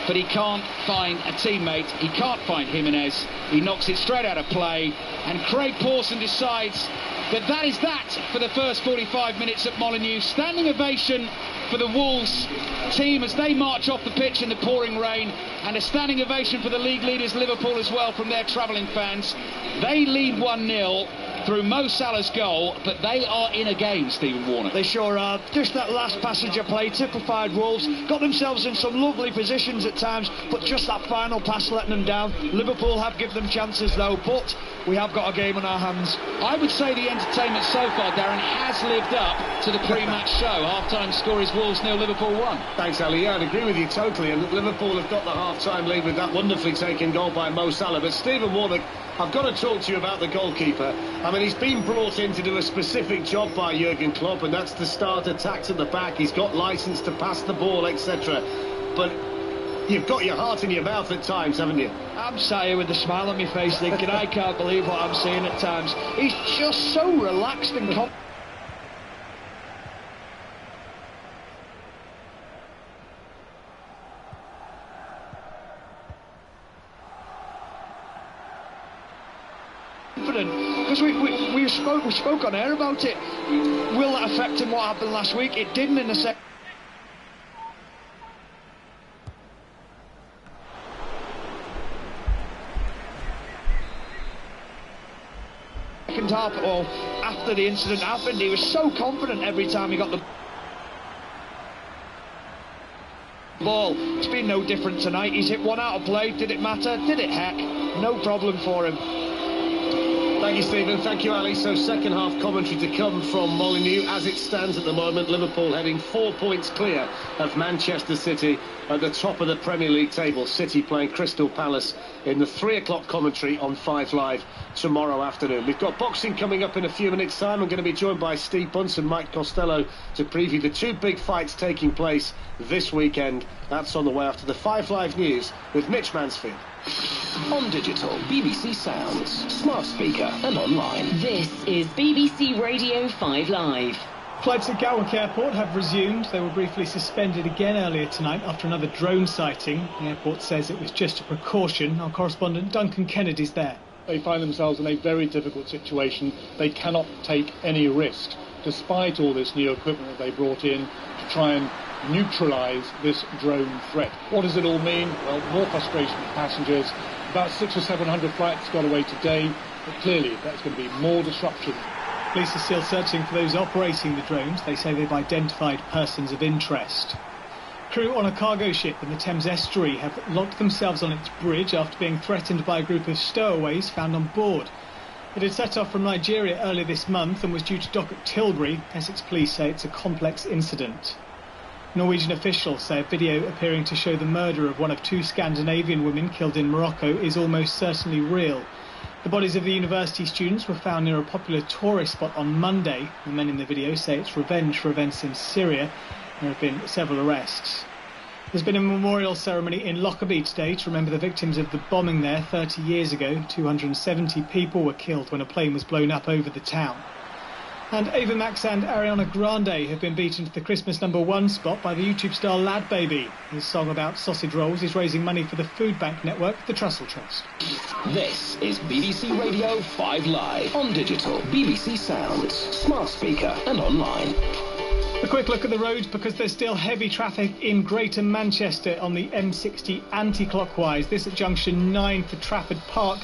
But he can't find a teammate. He can't find Jimenez. He knocks it straight out of play. And Craig Pawson decides that is that for the first 45 minutes at Molineux. Standing ovation for the Wolves team as they march off the pitch in the pouring rain, and a standing ovation for the league leaders Liverpool as well from their travelling fans. They lead 1-0 through Mo Salah's goal, but they are in a game, Stephen Warner. They sure are. Just that last passage of play typified Wolves. Got themselves in some lovely positions at times, but just that final pass letting them down. Liverpool have given them chances though, but we have got a game on our hands. I would say the entertainment so far, Darren, has lived up to the pre-match show. Half-time score is Wolves 0, Liverpool 1. Thanks, Ali. Yeah, I'd agree with you totally. And Liverpool have got the half-time lead with that wonderfully taken goal by Mo Salah. But Stephen Warnock, I've got to talk to you about the goalkeeper. I mean, he's been brought in to do a specific job by Jurgen Klopp, and that's to start attacks at the back. He's got licence to pass the ball, etc. But you've got your heart in your mouth at times, haven't you? I'm sat here with a smile on my face thinking I can't believe what I'm seeing at times. He's just so relaxed and confident. Because we spoke on air about it. Will that affect him what happened last week? It didn't in the second half, or after the incident happened. He was so confident every time he got the ball. It's been no different tonight. He's hit one out of play. Did it matter? Did it? Heck, no problem for him. Thank you, Stephen. Thank you, Ali. So second half commentary to come from Molineux. As it stands at the moment, Liverpool heading 4 points clear of Manchester City at the top of the Premier League table. City playing Crystal Palace in the 3 o'clock commentary on 5 Live tomorrow afternoon. We've got boxing coming up in a few minutes' time. I'm going to be joined by Steve Bunce and Mike Costello to preview the 2 big fights taking place this weekend. That's on the way after the 5 Live news with Mitch Mansfield. On digital, BBC Sounds, smart speaker and online. This is BBC Radio 5 Live. Flights at Gatwick Airport have resumed. They were briefly suspended again earlier tonight after another drone sighting. The airport says it was just a precaution. Our correspondent Duncan Kennedy's there. They find themselves in a very difficult situation. They cannot take any risk, despite all this new equipment that they brought in to try and neutralise this drone threat. What does it all mean? Well, more frustration for passengers. About 600 or 700 flights got away today, but clearly that's going to be more disruption. Police are still searching for those operating the drones. They say they've identified persons of interest. Crew on a cargo ship in the Thames estuary have locked themselves on its bridge after being threatened by a group of stowaways found on board. It had set off from Nigeria earlier this month and was due to dock at Tilbury. Essex police say it's a complex incident. Norwegian officials say a video appearing to show the murder of one of 2 Scandinavian women killed in Morocco is almost certainly real. The bodies of the university students were found near a popular tourist spot on Monday. The men in the video say it's revenge for events in Syria. There have been several arrests. There's been a memorial ceremony in Lockerbie today to remember the victims of the bombing there 30 years ago. 270 people were killed when a plane was blown up over the town. And Ava Max and Ariana Grande have been beaten to the Christmas #1 spot by the YouTube star Lad Baby. His song about sausage rolls is raising money for the food bank network, the Trussell Trust. This is BBC Radio 5 Live. On digital, BBC Sounds, smart speaker and online. A quick look at the roads because there's still heavy traffic in Greater Manchester on the M60 anti-clockwise. This at junction 9 for Trafford Park.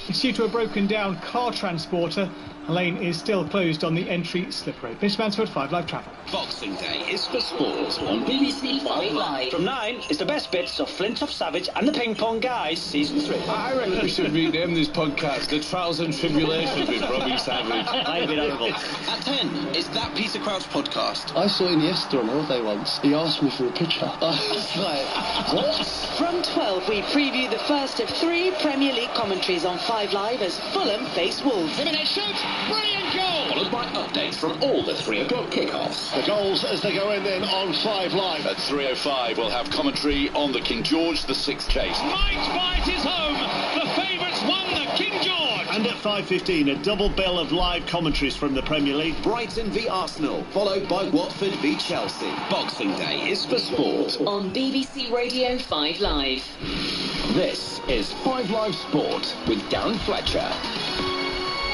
It's due to a broken down car transporter. A lane is still closed on the entry slip road. This Mansfield 5 Live traffic. Boxing Day is for sport on BBC 5 Live. From 9 is the best bits of Flint of Savage and the Ping Pong Guys Season 3. I reckon we should rename this podcast The Trials and Tribulations with Robbie Savage. I've been horrible. At 10 is That Peter Crouch podcast. I saw Iniesta on holiday once. He asked me for a picture. I was like, what? From 12, we preview the first of 3 Premier League commentaries on 5 Live as Fulham face Wolves. Jimenez shoots! Brilliant goal! Followed by updates from all the 3 o'clock kickoffs. The goals as they go in then on 5 Live. At 3:05 we'll have commentary on the King George VI chase. Might bite is home. The favourites won the King George. And at 5:15, a double bill of live commentaries from the Premier League. Brighton v Arsenal, followed by Watford v Chelsea. Boxing Day is for sport. On BBC Radio 5 Live. This is 5 Live Sport with Darren Fletcher.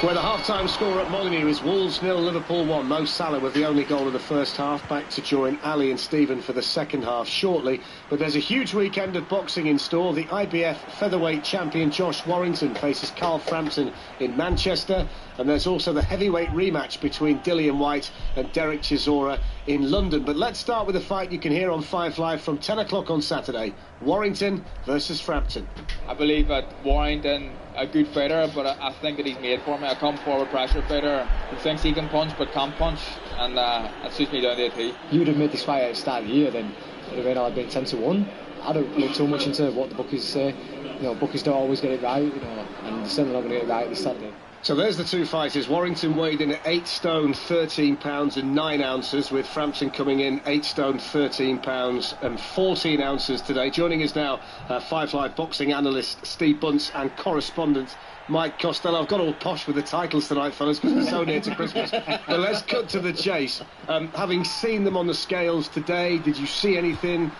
Where the half-time score at Molineux is Wolves 0, Liverpool 1. Mo Salah with the only goal of the first half. Back to join Ali and Stephen for the second half shortly. But there's a huge weekend of boxing in store. The IBF featherweight champion Josh Warrington faces Carl Frampton in Manchester. And there's also the heavyweight rematch between Dillian White and Derek Chisora in London. But let's start with a fight you can hear on 5 Live from 10 o'clock on Saturday. Warrington versus Frampton. I believe that Warrington, a good fighter, but I think that he's made for me. A come forward pressure fighter who thinks he can punch but can't punch, and that suits me down to a T. You would have made this fight at the start of the year, then it would have been 10-1. I don't look too much into what the bookies say. You know, bookies don't always get it right, you know, and they're certainly not going to get it right this Saturday. So there's the two fighters. Warrington weighed in at 8 stone 13 pounds and 9 ounces, with Frampton coming in 8 stone 13 pounds and 14 ounces today. Joining us now, 5 Live boxing analyst Steve Bunce and correspondent Mike Costello. I've got all posh with the titles tonight, fellas, because we're so near to Christmas. But let's cut to the chase. Having seen them on the scales today, did you see anything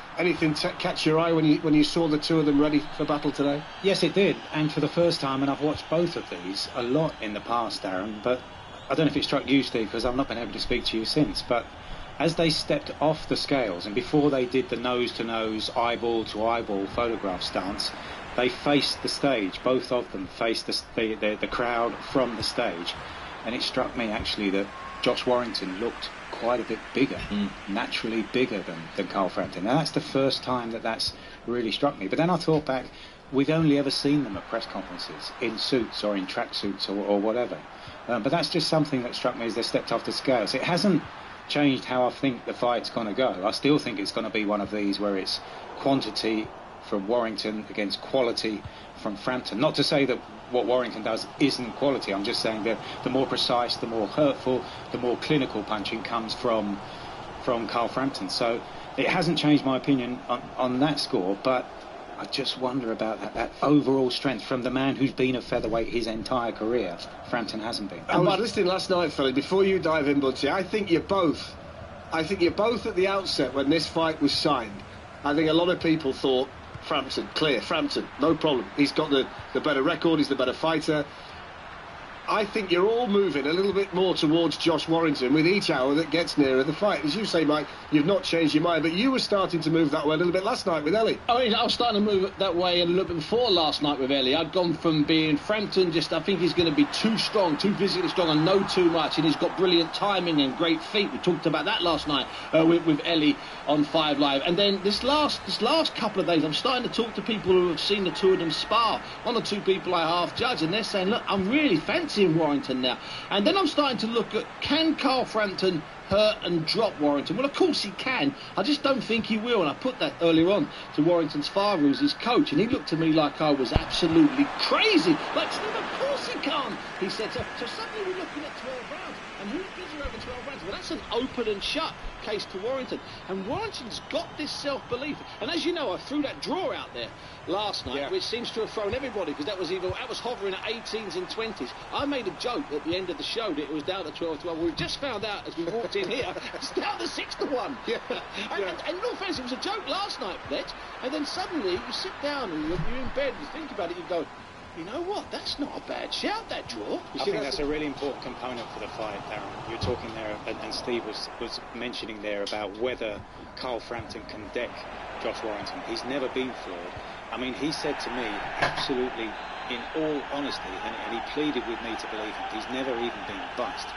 catch your eye when you saw the two of them ready for battle today? Yes, it did, and for the first time, and I've watched both of these a lot in the past, Darren, but I don't know if it struck you, Steve, because I've not been able to speak to you since, but as they stepped off the scales and before they did the nose-to-nose, eyeball-to-eyeball photograph stance, they faced the stage. Both of them faced the crowd from the stage, and it struck me actually that Josh Warrington looked quite a bit bigger, naturally bigger than Carl Frampton. Now that's the first time that's really struck me. But then I thought back, we've only ever seen them at press conferences in suits or in tracksuits or whatever. But that's just something that struck me as they stepped off the scales. It hasn't changed how I think the fight's going to go. I still think it's going to be one of these where it's quantity from Warrington against quality from Frampton. Not to say that what Warrington does isn't quality. I'm just saying that the more precise, the more hurtful, the more clinical punching comes from Carl Frampton. So it hasn't changed my opinion on that score, but I just wonder about that overall strength from the man who's been a featherweight his entire career. Frampton hasn't been. I was listening last night, fellas, before you dive in, Budsy, I think you're both at the outset when this fight was signed. I think a lot of people thought Frampton, clear, Frampton, no problem. He's got the better record, he's the better fighter. I think you're all moving a little bit more towards Josh Warrington with each hour that gets nearer the fight. As you say, Mike, you've not changed your mind, but you were starting to move that way a little bit last night with Ellie. I mean, I was starting to move that way a little bit before last night with Ellie. I'd gone from being Frampton, I think he's going to be too strong, too physically strong and know too much, and he's got brilliant timing and great feet. We talked about that last night with Ellie on 5 Live. And then this last couple of days, I'm starting to talk to people who have seen the two of them spar. 1 or 2 people I half judge, and they're saying, look, I'm really fancying Warrington now. And then I'm starting to look at, can Carl Frampton hurt and drop Warrington? Well, of course he can. I just don't think he will. And I put that earlier on to Warrington's father, who's his coach, and he looked at me like I was absolutely crazy. Like, of course he can't, he said. So suddenly we're looking at 12 rounds. And who's busy over 12 rounds? Well, that's an open and shut case to Warrington. And Warrington's got this self-belief. And as you know, I threw that draw out there last night, which seems to have thrown everybody, because that was hovering at 18s and 20s. I made a joke at the end of the show that it was down to 12-1. We just found out as we walked in here, it's down to 6-1. And in all fairness, it was a joke last night, Fletch. And then suddenly you sit down and you're in bed, you think about it, you go, you know what, that's not a bad shout, that draw. I think that's a really important component for the fight, Darren. You're talking there, and Steve was mentioning there about whether Carl Frampton can deck Josh Warrington. He's never been flawed. I mean, he said to me, absolutely, in all honesty, and he pleaded with me to believe him, he's never even been bust.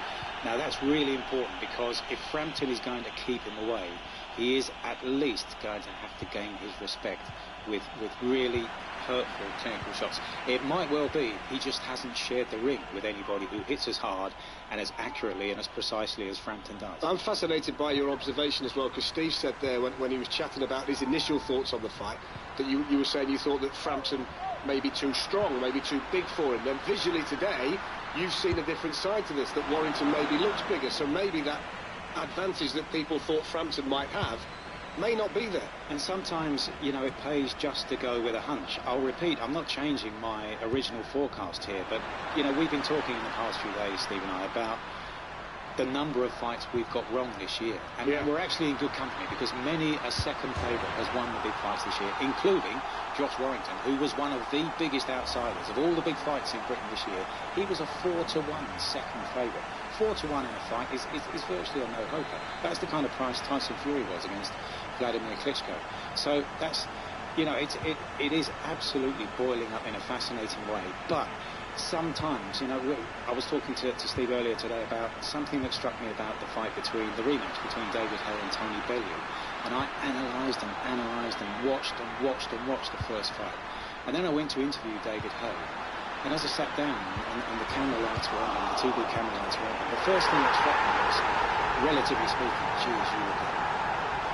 Now, that's really important, because if Frampton is going to keep him away, he is at least going to have to gain his respect with really hurtful clinical shots. It might well be he just hasn't shared the ring with anybody who hits as hard and as accurately and as precisely as Frampton does. I'm fascinated by your observation as well, because Steve said there when he was chatting about his initial thoughts on the fight, that you were saying you thought that Frampton may be too strong, maybe too big for him. Then visually today, you've seen a different side to this, that Warrington maybe looks bigger, so maybe that advantage that people thought Frampton might have may not be there. And sometimes, you know, it pays just to go with a hunch. I'll repeat, I'm not changing my original forecast here, but, you know, we've been talking in the past few days, Steve and I, about the number of fights we've got wrong this year. And we're actually in good company, because many a second favourite has won the big fights this year, including Josh Warrington, who was one of the biggest outsiders of all the big fights in Britain this year. He was a 4-1 second favourite. 4-1 in a fight is virtually a no-hoper. That's the kind of price Tyson Fury was against Vladimir Klitschko. So that's, you know, it is absolutely boiling up in a fascinating way. But sometimes, you know, I was talking to Steve earlier today about something that struck me about the fight the rematch between David Haye and Tony Bellew. And I analysed and watched the first fight. And then I went to interview David Haye. And as I sat down and the camera lights were on, and the TV camera lights were on, the first thing that struck me was, relatively speaking, geez, you were good.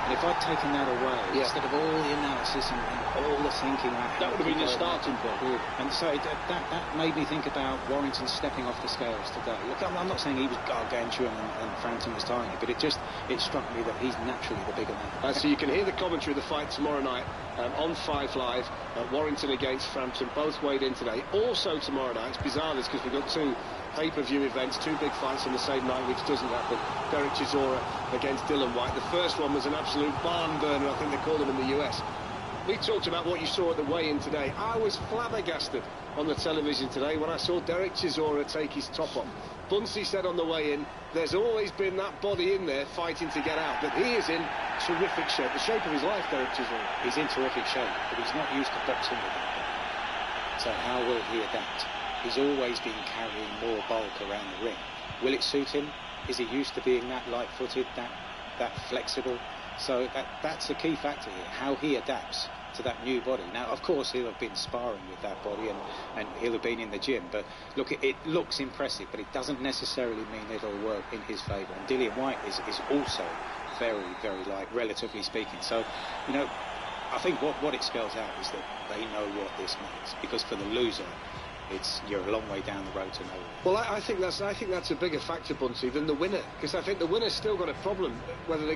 And if I'd taken that away, instead of all the analysis and all the thinking, that would have been your starting point. And so that made me think about Warrington stepping off the scales today. Look, I'm not saying he was gargantuan and Frampton was tiny, but it struck me that he's naturally the bigger man. So you can hear the commentary of the fight tomorrow night on 5 Live. Warrington against Frampton, both weighed in today. Also tomorrow night, it's bizarre this, because we've got 2 pay-per-view events, 2 big fights on the same night, which doesn't happen. Derek Chisora against Dylan White. The first one was an absolute barn burner, I think they call them in the US. We talked about what you saw at the weigh-in today. I was flabbergasted on the television today when I saw Derek Chisora take his top off. Bunsey said on the way-in, there's always been that body in there fighting to get out, but he is in terrific shape. The shape of his life, Derek Chisora. He's in terrific shape, but he's not used to boxing with that body. So how will he adapt? He's always been carrying more bulk around the ring. Will it suit him? Is he used to being that light-footed, that flexible? So that's a key factor here, how he adapts to that new body. Now, of course, he'll have been sparring with that body and he'll have been in the gym, but look, it looks impressive, but it doesn't necessarily mean it'll work in his favour. And Dillian White is also very, very light, relatively speaking. So, you know, I think what it spells out is that they know what this means, because for the loser, you're a long way down the road to nowhere. Well, I think that's a bigger factor, Bunsey, than the winner, because I think the winner's still got a problem whether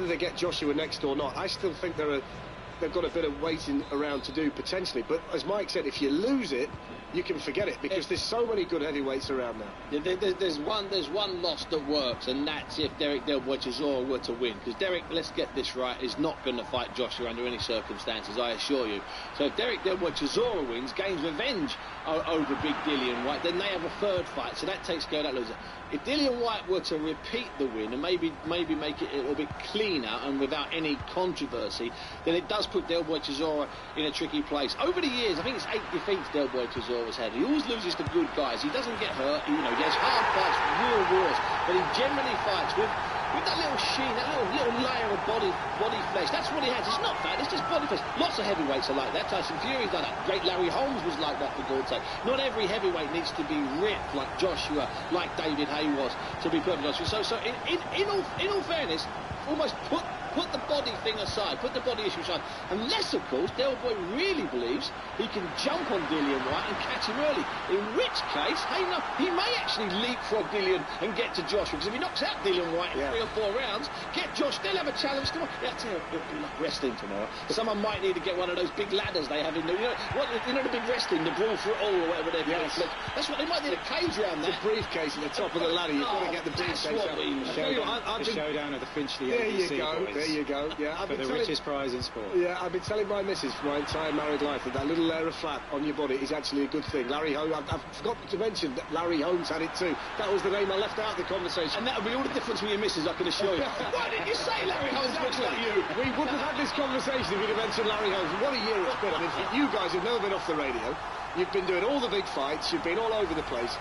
they get Joshua next or not. I still think they've got a bit of waiting around to do potentially. But as Mike said, if you lose it, you can forget it, because there's so many good heavyweights around now. Yeah, there's one loss that works, and that's if Derek Del Boy Chisora were to win. Because Derek, let's get this right, is not going to fight Joshua under any circumstances, I assure you. So if Derek Del Boy Chisora wins, gains revenge over Big Dillian White, then they have a third fight. So that takes care of that loser. If Dillian White were to repeat the win and maybe make it a little bit cleaner and without any controversy, then it does put Del Boy Chisora in a tricky place. Over the years, I think it's 8 defeats Del Boy Chisora's had. He always loses to good guys. He doesn't get hurt. He has hard fights, real wars, but he generally fights with that little sheen, that little layer of body flesh. That's what he has. It's not fat, it's just body flesh. Lots of heavyweights are like that. Tyson Fury's done that. Great Larry Holmes was like that, for God's sake. Not every heavyweight needs to be ripped like Joshua, like David Haye was, to be perfectly honest. So in all fairness, almost put the body thing aside, put the body issue aside, unless, of course, Del Boy really believes he can jump on Dillian White and catch him early, in which case, he may actually leapfrog Dillian and get to Joshua, because if he knocks out Dillian White in 3 or 4 rounds, get Josh, they'll have a challenge tomorrow. Yeah, I tell you, it'll be like wrestling tomorrow. Someone might need to get one of those big ladders they have in there, the big wrestling, the brawl for it all, or whatever they're doing. That's what they might need, a cage around that. The briefcase at the top of the ladder, you've got to get the briefcase out. The showdown of the Finchley ABC boys. There you go. Yeah, for the richest prize in sport. Yeah, I've been telling my missus for my entire married life that little layer of fat on your body is actually a good thing. Larry Holmes, I've forgotten to mention that Larry Holmes had it too. That was the name I left out of the conversation. And that would be all the difference with your missus, I can assure you. Why didn't you say Larry Holmes looks like you? We wouldn't have had this conversation if you'd have mentioned Larry Holmes. What a year it's been. I mean, you guys have never been off the radio. You've been doing all the big fights. You've been all over the place.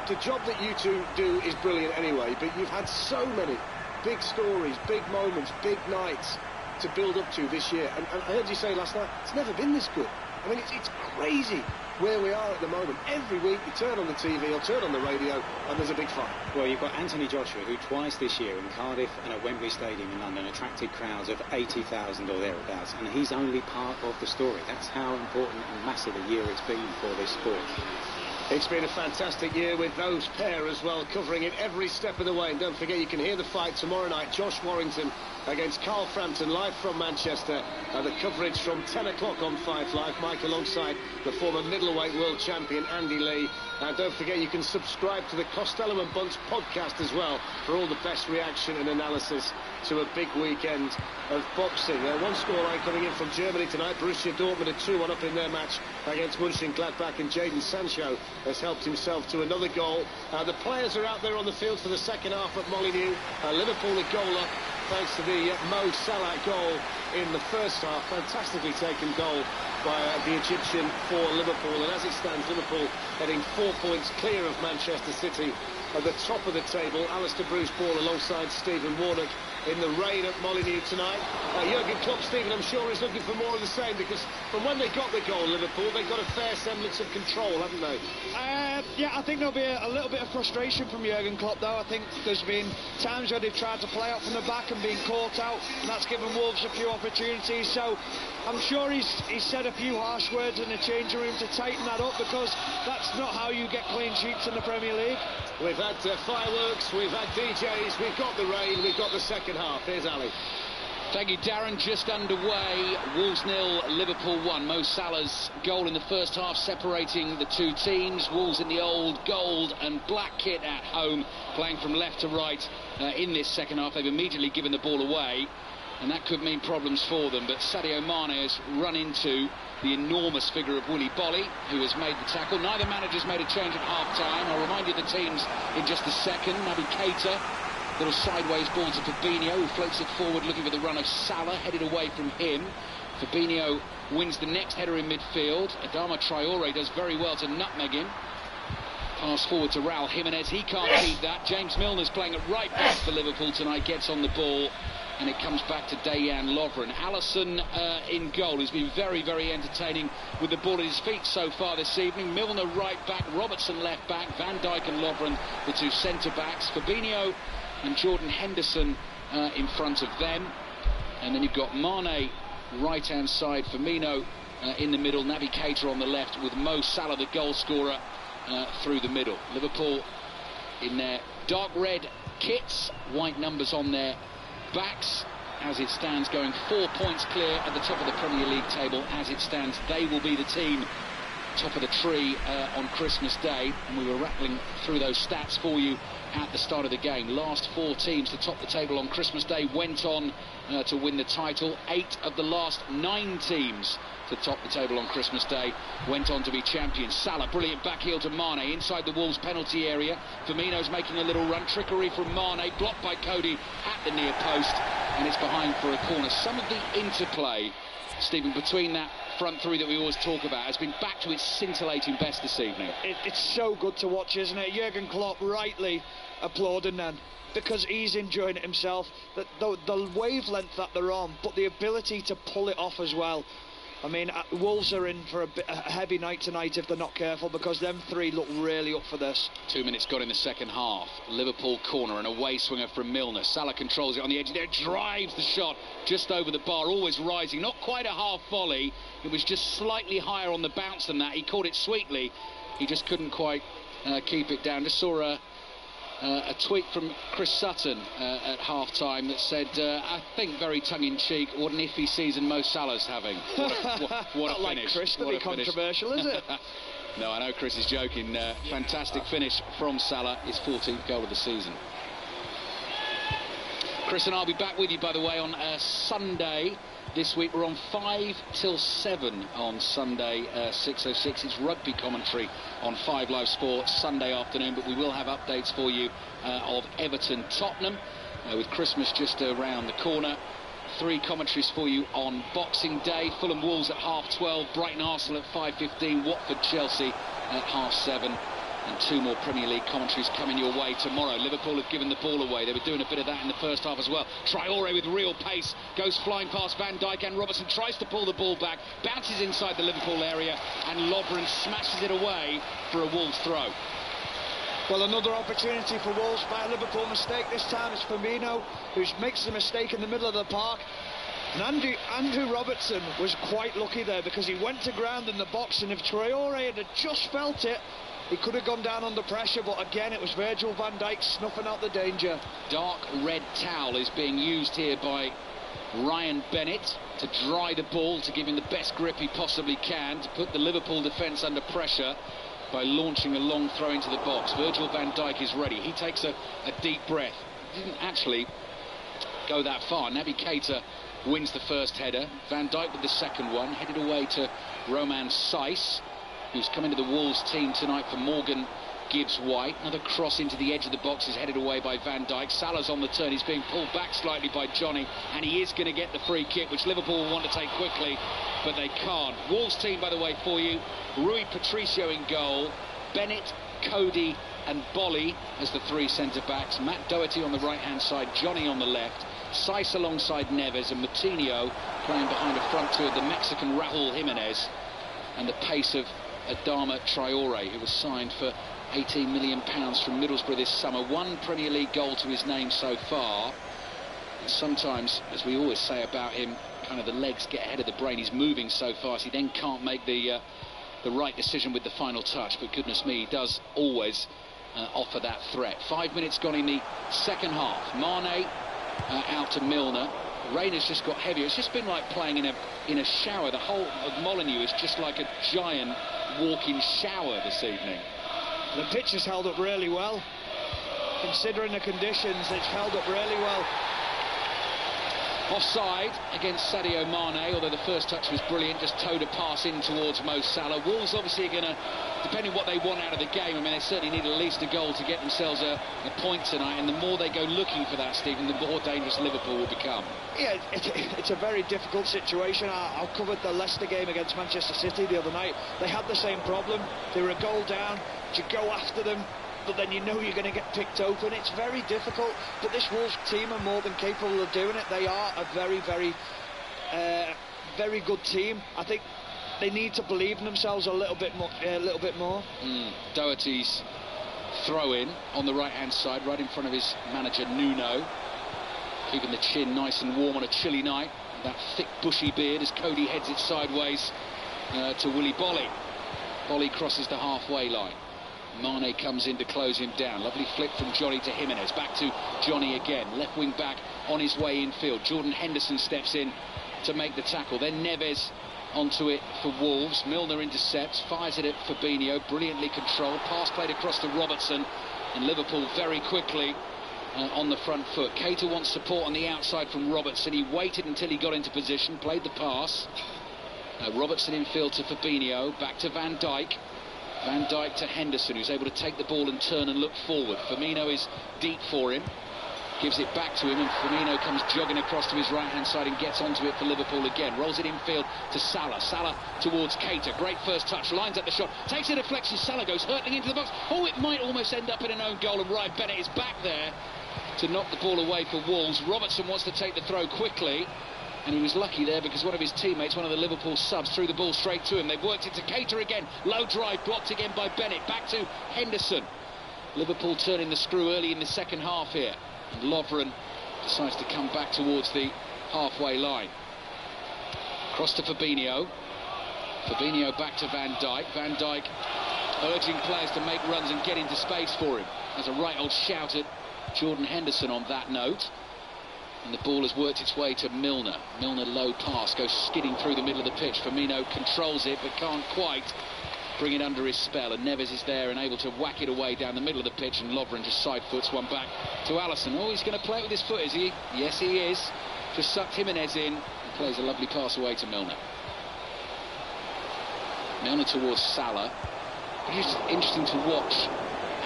The job that you two do is brilliant anyway, but you've had so many big stories, big moments, big nights to build up to this year. And I heard you say last night, it's never been this good. I mean, it's crazy where we are at the moment. Every week you turn on the TV or turn on the radio and there's a big fight. Well, you've got Anthony Joshua, who twice this year in Cardiff and at Wembley Stadium in London attracted crowds of 80,000 or thereabouts, and he's only part of the story. That's how important and massive a year it's been for this sport. It's been a fantastic year with those pair as well, covering it every step of the way. And don't forget, you can hear the fight tomorrow night. Josh Warrington against Carl Frampton, live from Manchester. The coverage from 10 o'clock on 5 Live. Mike alongside the former middleweight world champion Andy Lee. And don't forget, you can subscribe to the Costello and Bunce podcast as well for all the best reaction and analysis to a big weekend of boxing. One scoreline coming in from Germany tonight. Borussia Dortmund are 2-1 up in their match against Mönchengladbach, and Jadon Sancho has helped himself to another goal. The players are out there on the field for the second half at Molineux. Liverpool a goal up thanks to the Mo Salah goal in the first half. Fantastically taken goal by the Egyptian for Liverpool, and as it stands, Liverpool heading 4 points clear of Manchester City at the top of the table. Alistair Bruce Ball alongside Stephen Warnock in the rain at Molineux tonight. Jurgen Klopp, Stephen, I'm sure is looking for more of the same, because from when they got the goal, Liverpool, they've got a fair semblance of control, haven't they? Yeah, I think there'll be a little bit of frustration from Jurgen Klopp, though. I think there's been times where they've tried to play out from the back and been caught out, and that's given Wolves a few opportunities. So I'm sure he's said a few harsh words in the changing room to tighten that up, because that's not how you get clean sheets in the Premier League. We've had fireworks, we've had DJs, we've got the rain, we've got the second half. Here's Ali. Thank you, Darren. Just underway. Wolves 0, Liverpool 1. Mo Salah's goal in the first half separating the two teams. Wolves in the old gold and black kit at home, playing from left to right in this second half. They've immediately given the ball away, and that could mean problems for them. But Sadio Mane has run into the enormous figure of Willy Bolly, who has made the tackle. Neither manager's made a change at half-time. I'll remind you the teams in just a second. Naby Keita, little sideways ball to Fabinho, who floats it forward looking for the run of Salah, headed away from him. Fabinho wins the next header in midfield. Adama Traore does very well to nutmeg him. Pass forward to Raul Jimenez, he can't keep that. James Milner's playing at right back for Liverpool tonight, gets on the ball, and it comes back to Dejan Lovren. Alisson in goal, who's been very, very entertaining with the ball at his feet so far this evening. Milner right back, Robertson left back, Van Dijk and Lovren the two centre-backs. Fabinho and Jordan Henderson in front of them. And then you've got Mane right-hand side, Firmino in the middle, Naby Keita on the left, with Mo Salah, the goal scorer, through the middle. Liverpool in their dark red kits, white numbers on their backs. As it stands, going 4 points clear at the top of the Premier League table. As it stands, they will be the team top of the tree on Christmas Day, and we were rattling through those stats for you at the start of the game. Last 4 teams to top the table on Christmas Day went on to win the title. 8 of the last 9 teams to top the table on Christmas Day went on to be champions. Salah, brilliant back heel to Mane inside the Wolves penalty area. Firmino's making a little run, trickery from Mane, blocked by Cody at the near post, and it's behind for a corner. Some of the interplay, Stephen, between that front three that we always talk about has been back to its scintillating best this evening. It's so good to watch, isn't it? Jurgen Klopp rightly applauding them, because he's enjoying it himself. The wavelength that they're on, but the ability to pull it off as well. I mean, Wolves are in for a heavy night tonight if they're not careful, because them three look really up for this. 2 minutes gone in the second half. Liverpool corner, an away swinger from Milner. Salah controls it on the edge there, drives the shot just over the bar, always rising. Not quite a half volley, it was just slightly higher on the bounce than that. He caught it sweetly, he just couldn't quite keep it down. Just saw a tweet from Chris Sutton at half-time that said, I think very tongue-in-cheek, what an iffy season Mo Salah's having. What a Not like finish. Chris to be controversial, is it? No, I know Chris is joking. Fantastic finish from Salah, his 14th goal of the season. Chris and I'll be back with you, by the way, on Sunday. This week we're on 5 till 7 on Sunday, 6:06. It's rugby commentary on 5 Live Sports Sunday afternoon, but we will have updates for you of Everton-Tottenham, with Christmas just around the corner. 3 commentaries for you on Boxing Day. Fulham Wolves at 12:30, Brighton Arsenal at 5:15, Watford Chelsea at 7:30. And 2 more Premier League commentaries coming your way tomorrow. Liverpool have given the ball away. They were doing a bit of that in the first half as well. Traore with real pace goes flying past Van Dijk, and Robertson tries to pull the ball back, bounces inside the Liverpool area, and Lovren smashes it away for a Wolves throw. Well, another opportunity for Wolves by a Liverpool mistake. This time it's Firmino who makes the mistake in the middle of the park. And Andrew Robertson was quite lucky there, because he went to ground in the box, and if Traore had just felt it, he could have gone down under pressure, but again it was Virgil van Dijk snuffing out the danger. Dark red towel is being used here by Ryan Bennett to dry the ball, to give him the best grip he possibly can, to put the Liverpool defence under pressure by launching a long throw into the box. Virgil van Dijk is ready. He takes a deep breath. Didn't actually go that far. Naby Keita wins the first header. Van Dijk with the second one, headed away to Roman Saiss, who's come into the Wolves team tonight for Morgan Gibbs-White. Another cross into the edge of the box is headed away by Van Dijk. Salah's on the turn. He's being pulled back slightly by Johnny, and he is going to get the free kick, which Liverpool will want to take quickly, but they can't. Wolves team, by the way, for you: Rui Patricio in goal, Bennett, Cody and Bolly as the three centre-backs, Matt Doherty on the right-hand side, Johnny on the left, Saiss alongside Neves, and Moutinho playing behind a front two of the Mexican Raúl Jiménez and the pace of Adama Traore, who was signed for £18 million from Middlesbrough this summer. One Premier League goal to his name so far. And sometimes, as we always say about him, kind of the legs get ahead of the brain. He's moving so fast, he then can't make the right decision with the final touch. But goodness me, he does always offer that threat. 5 minutes gone in the second half. Mane out to Milner. Rain has just got heavier. It's just been like playing in a shower. The whole of Molineux is just like a giant walking shower this evening. The pitch has held up really well. Considering the conditions, it's held up really well. Offside against Sadio Mane, although the first touch was brilliant, just towed a pass in towards Mo Salah. Wolves obviously are going to, depending on what they want out of the game, I mean, they certainly need at least a goal to get themselves a point tonight, and the more they go looking for that, Stephen, the more dangerous Liverpool will become. Yeah, it's a very difficult situation. I covered the Leicester game against Manchester City the other night. They had the same problem. They were a goal down. You go after them, but then you know you're going to get picked open. It's very difficult, but this Wolves team are more than capable of doing it. They are a very, very, very good team. I think they need to believe in themselves a little bit more. Doherty's throw-in on the right-hand side, right in front of his manager Nuno, keeping the chin nice and warm on a chilly night. That thick, bushy beard as Cody heads it sideways to Willy Bolly. Bolly crosses the halfway line. Mane comes in to close him down. Lovely flip from Johnny to Jimenez. Back to Johnny again. Left wing back on his way infield. Jordan Henderson steps in to make the tackle. Then Neves onto it for Wolves. Milner intercepts, fires it at Fabinho. Brilliantly controlled. Pass played across to Robertson. And Liverpool very quickly on the front foot. Keita wants support on the outside from Robertson. He waited until he got into position. Played the pass. Robertson infield to Fabinho. Back to Van Dijk. Van Dijk to Henderson, who's able to take the ball and turn and look forward. Firmino is deep for him, gives it back to him, and Firmino comes jogging across to his right-hand side and gets onto it for Liverpool again. Rolls it infield to Salah. Salah towards Keita. Great first touch, lines up the shot, takes a deflection. Salah goes hurtling into the box. Oh, it might almost end up in an own goal, and Ryan Bennett is back there to knock the ball away for Wolves. Robertson wants to take the throw quickly, and he was lucky there because one of his teammates, one of the Liverpool subs, threw the ball straight to him. They've worked it to Keita again. Low drive, blocked again by Bennett. Back to Henderson. Liverpool turning the screw early in the second half here. And Lovren decides to come back towards the halfway line. Cross to Fabinho. Fabinho back to Van Dijk. Van Dijk urging players to make runs and get into space for him. There's a right old shout at Jordan Henderson on that note. And the ball has worked its way to Milner. Milner low pass, goes skidding through the middle of the pitch. Firmino controls it but can't quite bring it under his spell, and Neves is there and able to whack it away down the middle of the pitch, and Lovren just side foots one back to Alisson. Oh, he's going to play it with his foot, is he? Yes, he is. Just sucked Jimenez in and plays a lovely pass away to Milner. Milner towards Salah. It's interesting to watch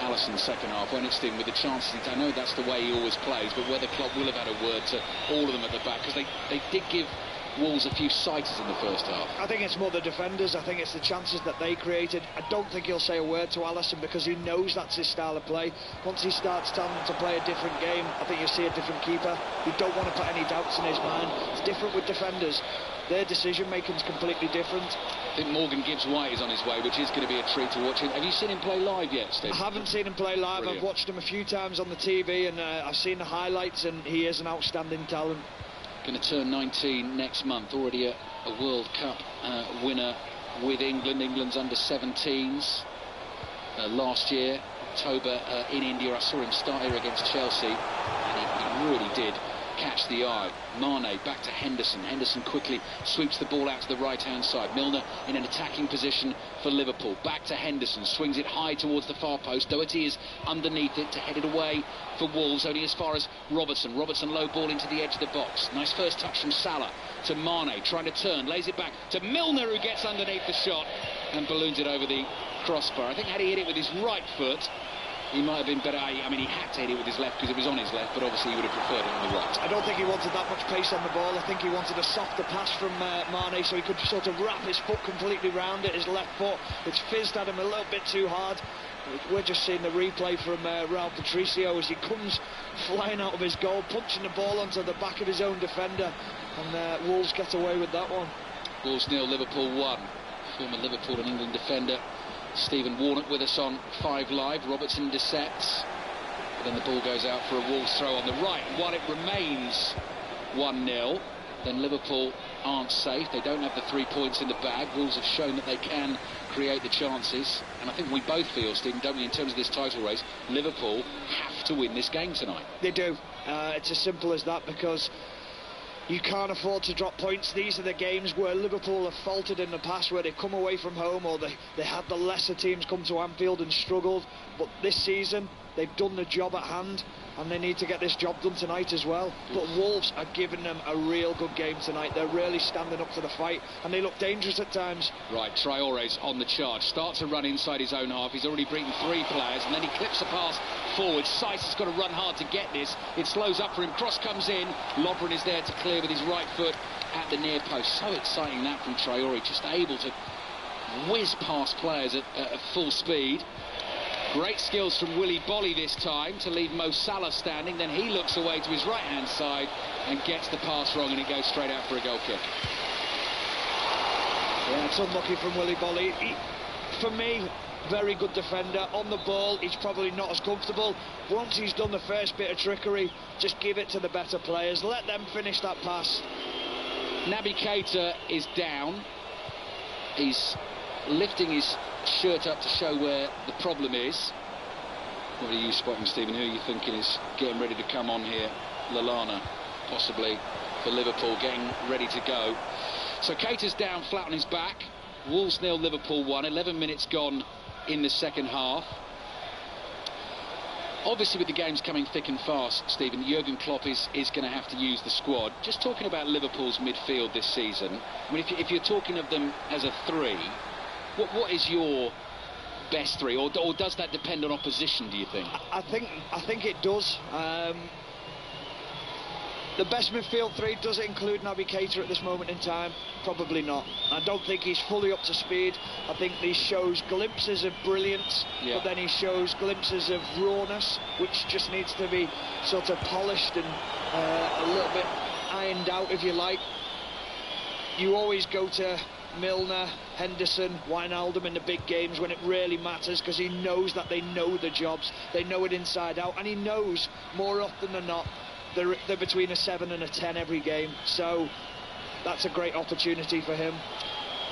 Alisson's second half when it's in with the chances. I know that's the way he always plays, but whether Klopp will have had a word to all of them at the back, because they did give Wolves a few sighters in the first half. I think it's more the defenders. I think it's the chances that they created. I don't think he'll say a word to Alisson because he knows that's his style of play. Once he starts telling them to play a different game, I think you'll see a different keeper. You don't want to put any doubts in his mind. It's different with defenders. Their decision-making is completely different. I think Morgan Gibbs-White is on his way, which is going to be a treat to watch him. Have you seen him play live yet, Steve? I haven't seen him play live. Brilliant. I've watched him a few times on the TV, and I've seen the highlights, and he is an outstanding talent. going to turn 19 next month. Already a World Cup winner with England. England's under 17s. Last year, October in India, I saw him start here against Chelsea, and he really did catch the eye. Mane back to Henderson. Henderson quickly sweeps the ball out to the right-hand side. Milner in an attacking position for Liverpool. Back to Henderson, swings it high towards the far post. Doherty is underneath it to head it away for Wolves, only as far as Robertson. Robertson low ball into the edge of the box. Nice first touch from Salah to Mane, trying to turn, lays it back to Milner, who gets underneath the shot and balloons it over the crossbar. I think had he hit it with his right foot, he might have been better. I mean, he had to hit it with his left because it was on his left, but obviously he would have preferred it on the right. I don't think he wanted that much pace on the ball. I think he wanted a softer pass from Mane, so he could sort of wrap his foot completely round it, his left foot. It's fizzed at him a little bit too hard. We're just seeing the replay from Raul Patricio as he comes flying out of his goal, punching the ball onto the back of his own defender, and Wolves get away with that one. Wolves 0, Liverpool 1. Former Liverpool and England defender Stephen Warnock with us on 5 Live. Robertson intercepts, but then the ball goes out for a Wolves throw on the right. And while it remains 1-0, then Liverpool aren't safe. They don't have the 3 points in the bag. Wolves have shown that they can create the chances, and I think we both feel, Stephen, don't we, in terms of this title race, Liverpool have to win this game tonight. They do. It's as simple as that, because you can't afford to drop points. These are the games where Liverpool have faltered in the past, where they come away from home, or they had the lesser teams come to Anfield and struggled. But this season, they've done the job at hand, and they need to get this job done tonight as well. But Wolves are giving them a real good game tonight. They're really standing up to the fight, and they look dangerous at times. Right, Traore's on the charge. Starts to run inside his own half. He's already beaten 3 players, and then he clips a pass forward. Saiss has got to run hard to get this. It slows up for him. Cross comes in. Lovren is there to clear with his right foot at the near post. So exciting that from Traore, just able to whiz past players at full speed. Great skills from Willy Bolly this time to leave Mo Salah standing. Then he looks away to his right-hand side and gets the pass wrong, and it goes straight out for a goal kick. Yeah, it's unlucky from Willy Bolly. For me, very good defender. On the ball, he's probably not as comfortable. Once he's done the first bit of trickery, just give it to the better players. Let them finish that pass. Naby Keita is down. He's lifting his shirt up to show where the problem is. What are you spotting, Stephen? Who are you thinking is getting ready to come on here? Lallana, possibly, for Liverpool, getting ready to go. So Keita's down flat on his back. Wolves 0, Liverpool 1. 11 minutes gone in the second half. Obviously, with the games coming thick and fast, Stephen, Jurgen Klopp is going to have to use the squad. Just talking about Liverpool's midfield this season, I mean, if you're talking of them as a 3, what is your best 3, or does that depend on opposition, do you think? I think it does. The best midfield 3, does it include Naby Keita at this moment in time? Probably not. I don't think he's fully up to speed. I think he shows glimpses of brilliance, but then he shows glimpses of rawness, which just needs to be sort of polished and a little bit ironed out, if you like. You always go to Milner, Henderson, Wijnaldum in the big games when it really matters, because he knows that they know the jobs, they know it inside out, and he knows more often than not they're between a 7 and a 10 every game, so that's a great opportunity for him.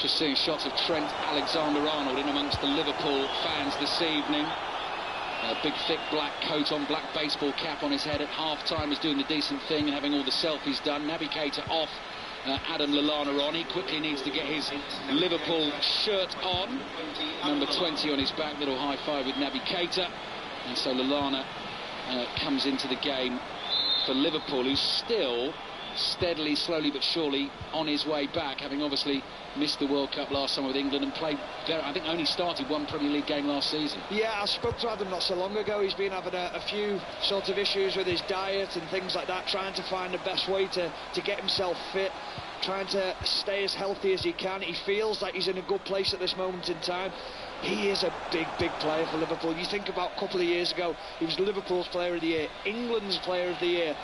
Just seeing shots of Trent Alexander-Arnold in amongst the Liverpool fans this evening. A big thick black coat on, black baseball cap on his head at half-time, is doing the decent thing and having all the selfies done. Naby Keita off, Adam Lallana on. He quickly needs to get his Liverpool shirt on. Number 20 on his back, little high five with Naby Keita. And so Lallana comes into the game for Liverpool, who's still steadily, slowly but surely on his way back, having obviously missed the World Cup last summer with England and played there. I think only started 1 Premier League game last season. Yeah, I spoke to Adam not so long ago. He's been having a few sort of issues with his diet and things like that, trying to find the best way to get himself fit, trying to stay as healthy as he can. He feels like he's in a good place at this moment in time. He is a big player for Liverpool. You think about a couple of years ago, he was Liverpool's player of the year, England's player of the year.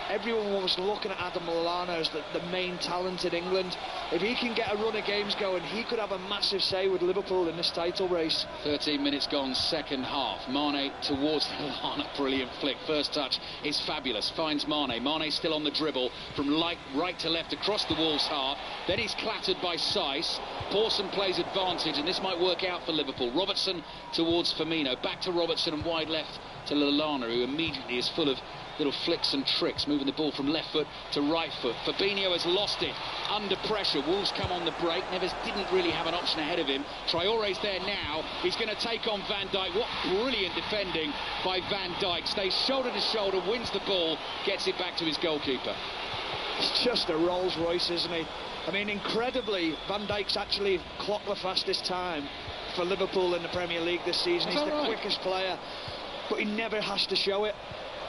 everyone was looking at Adam Lallana as the main talent in England. If he can get a run of games going, he could have a massive say with Liverpool in this title race. 13 minutes gone, second half. Mane towards Lallana, brilliant flick. First touch is fabulous, finds Mane. Mane still on the dribble from right to left across the Wolves' half. Then he's clattered by Saiss. Pawson plays advantage, and this might work out for Liverpool. Robertson towards Firmino, back to Robertson and wide left to Lallana, who immediately is full of little flicks and tricks, moving the ball from left foot to right foot. Fabinho has lost it under pressure. Wolves come on the break. Neves didn't really have an option ahead of him. Traore's there now. He's going to take on Van Dijk. What brilliant defending by Van Dijk. Stays shoulder to shoulder, wins the ball, gets it back to his goalkeeper. It's just a Rolls Royce, isn't he? I mean, incredibly, Van Dijk's actually clocked the fastest time for Liverpool in the Premier League this season. He's the quickest player, but he never has to show it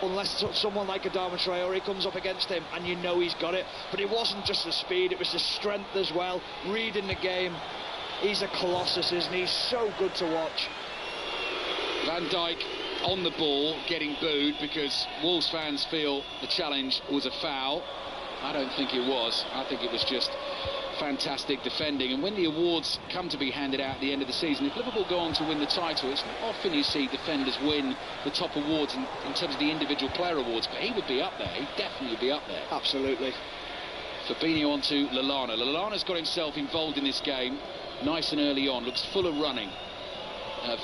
unless someone like Adama Traore comes up against him, and you know he's got it. But it wasn't just the speed, it was the strength as well, reading the game. He's a colossus, isn't he? He's so good to watch. Van Dijk on the ball, getting booed because Wolves fans feel the challenge was a foul. I don't think it was. I think it was just fantastic defending. And when the awards come to be handed out at the end of the season, if Liverpool go on to win the title, it's not often you see defenders win the top awards in terms of the individual player awards, but he would be up there. He'd definitely be up there. Absolutely. Fabinho on to Lallana. Lallana's got himself involved in this game nice and early on, looks full of running.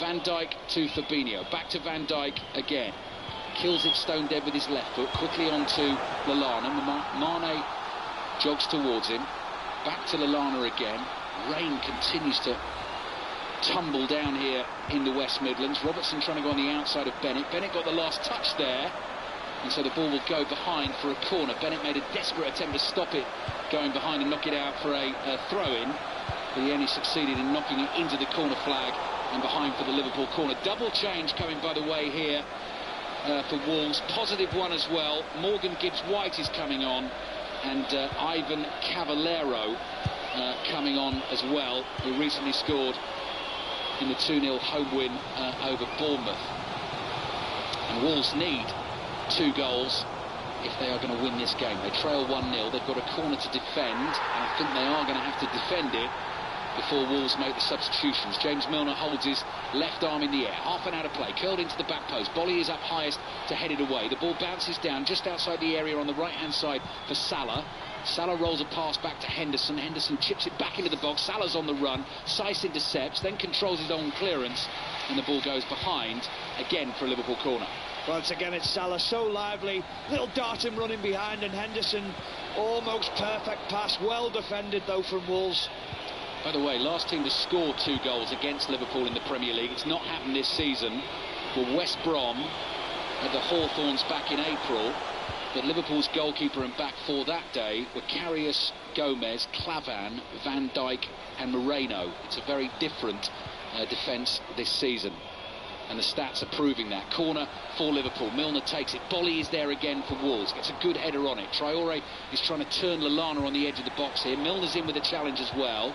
Van Dijk to Fabinho, back to Van Dijk again. Kills it stone dead with his left foot, quickly on to Lallana. Mane jogs towards him. Back to Lallana again. Rain continues to tumble down here in the West Midlands. Robertson trying to go on the outside of Bennett. Bennett got the last touch there, and so the ball will go behind for a corner. Bennett made a desperate attempt to stop it going behind and knock it out for a throw-in, but he only succeeded in knocking it into the corner flag and behind for the Liverpool corner. Double change coming by the way here for Wolves. Positive one as well. Morgan Gibbs-White is coming on, and Ivan Cavallero coming on as well, who recently scored in the 2-0 home win over Bournemouth. And Wolves need 2 goals if they are going to win this game. They trail 1-0, they've got a corner to defend, and I think they are going to have to defend it before Wolves make the substitutions. James Milner holds his left arm in the air, half an hour to play, curled into the back post. Bolly is up highest to head it away. The ball bounces down just outside the area on the right-hand side for Salah. Salah rolls a pass back to Henderson. Henderson chips it back into the box. Salah's on the run. Saiss intercepts, then controls his own clearance, and the ball goes behind, again for a Liverpool corner. Once again, it's Salah, so lively. Little darting running behind, and Henderson, almost perfect pass. Well defended, though, from Wolves. By the way, last team to score 2 goals against Liverpool in the Premier League. It's not happened this season. Well, West Brom at the Hawthorns back in April. But Liverpool's goalkeeper and back for that day were Karius, Gomez, Clavan, Van Dijk and Moreno. It's a very different defence this season, and the stats are proving that. Corner for Liverpool. Milner takes it. Bolly is there again for Wolves. Gets a good header on it. Traore is trying to turn Lallana on the edge of the box here. Milner's in with a challenge as well.